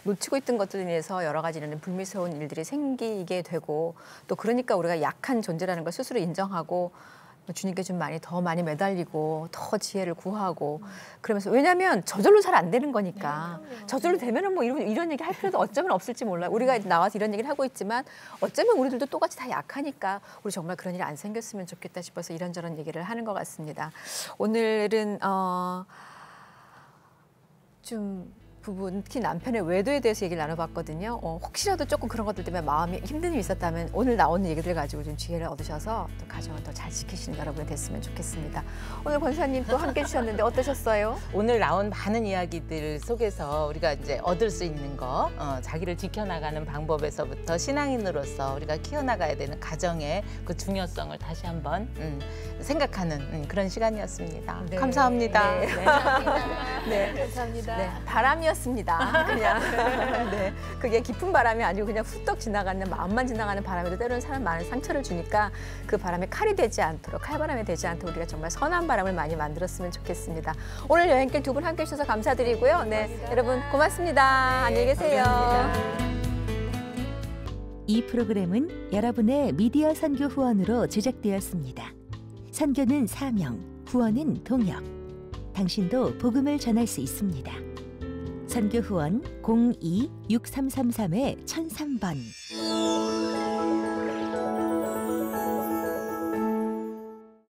놓치고 있던 것들에 인해서 여러 가지 이런 불미스러운 일들이 생기게 되고 또 그러니까 우리가 약한 존재라는 걸 스스로 인정하고 주님께 좀 더 많이 매달리고 더 지혜를 구하고 그러면서 왜냐하면 저절로 잘 안 되는 거니까 저절로 되면은 뭐 이런 얘기 할 필요도 어쩌면 없을지 몰라요. 우리가 나와서 이런 얘기를 하고 있지만 어쩌면 우리들도 똑같이 다 약하니까 우리 정말 그런 일이 안 생겼으면 좋겠다 싶어서 이런저런 얘기를 하는 것 같습니다. 오늘은 좀 부분, 특히 남편의 외도에 대해서 얘기를 나눠봤거든요. 혹시라도 조금 그런 것들 때문에 마음이 힘든 일이 있었다면 오늘 나오는 얘기들 가지고 좀 지혜를 얻으셔서 또 가정을 더 잘 지키시는 여러분이 됐으면 좋겠습니다. 오늘 권사님 또 함께 해주셨는데 어떠셨어요? 오늘 나온 많은 이야기들 속에서 우리가 이제 얻을 수 있는 거, 자기를 지켜나가는 방법에서부터 신앙인으로서 우리가 키워나가야 되는 가정의 그 중요성을 다시 한번 감사하는 그런 시간이었습니다. 네. 감사합니다. 네. 네. 네. 감사합니다. 네. 바람이었습니다. 아니었습니다. 그냥 네, 그게 깊은 바람이 아니고 그냥 후떡 지나가는 마음만 지나가는 바람에도 때로는 사람 많은 상처를 주니까 그 바람에 칼이 되지 않도록 칼바람이 되지 않도록 우리가 정말 선한 바람을 많이 만들었으면 좋겠습니다. 오늘 여행길 두 분 함께 해주셔서 감사드리고요. 네, 여러분 고맙습니다. 안녕히 계세요. 이 프로그램은 여러분의 미디어 선교 후원으로 제작되었습니다. 선교는 사명, 후원은 동역. 당신도 복음을 전할 수 있습니다. 선교 후원 02-6333-1003번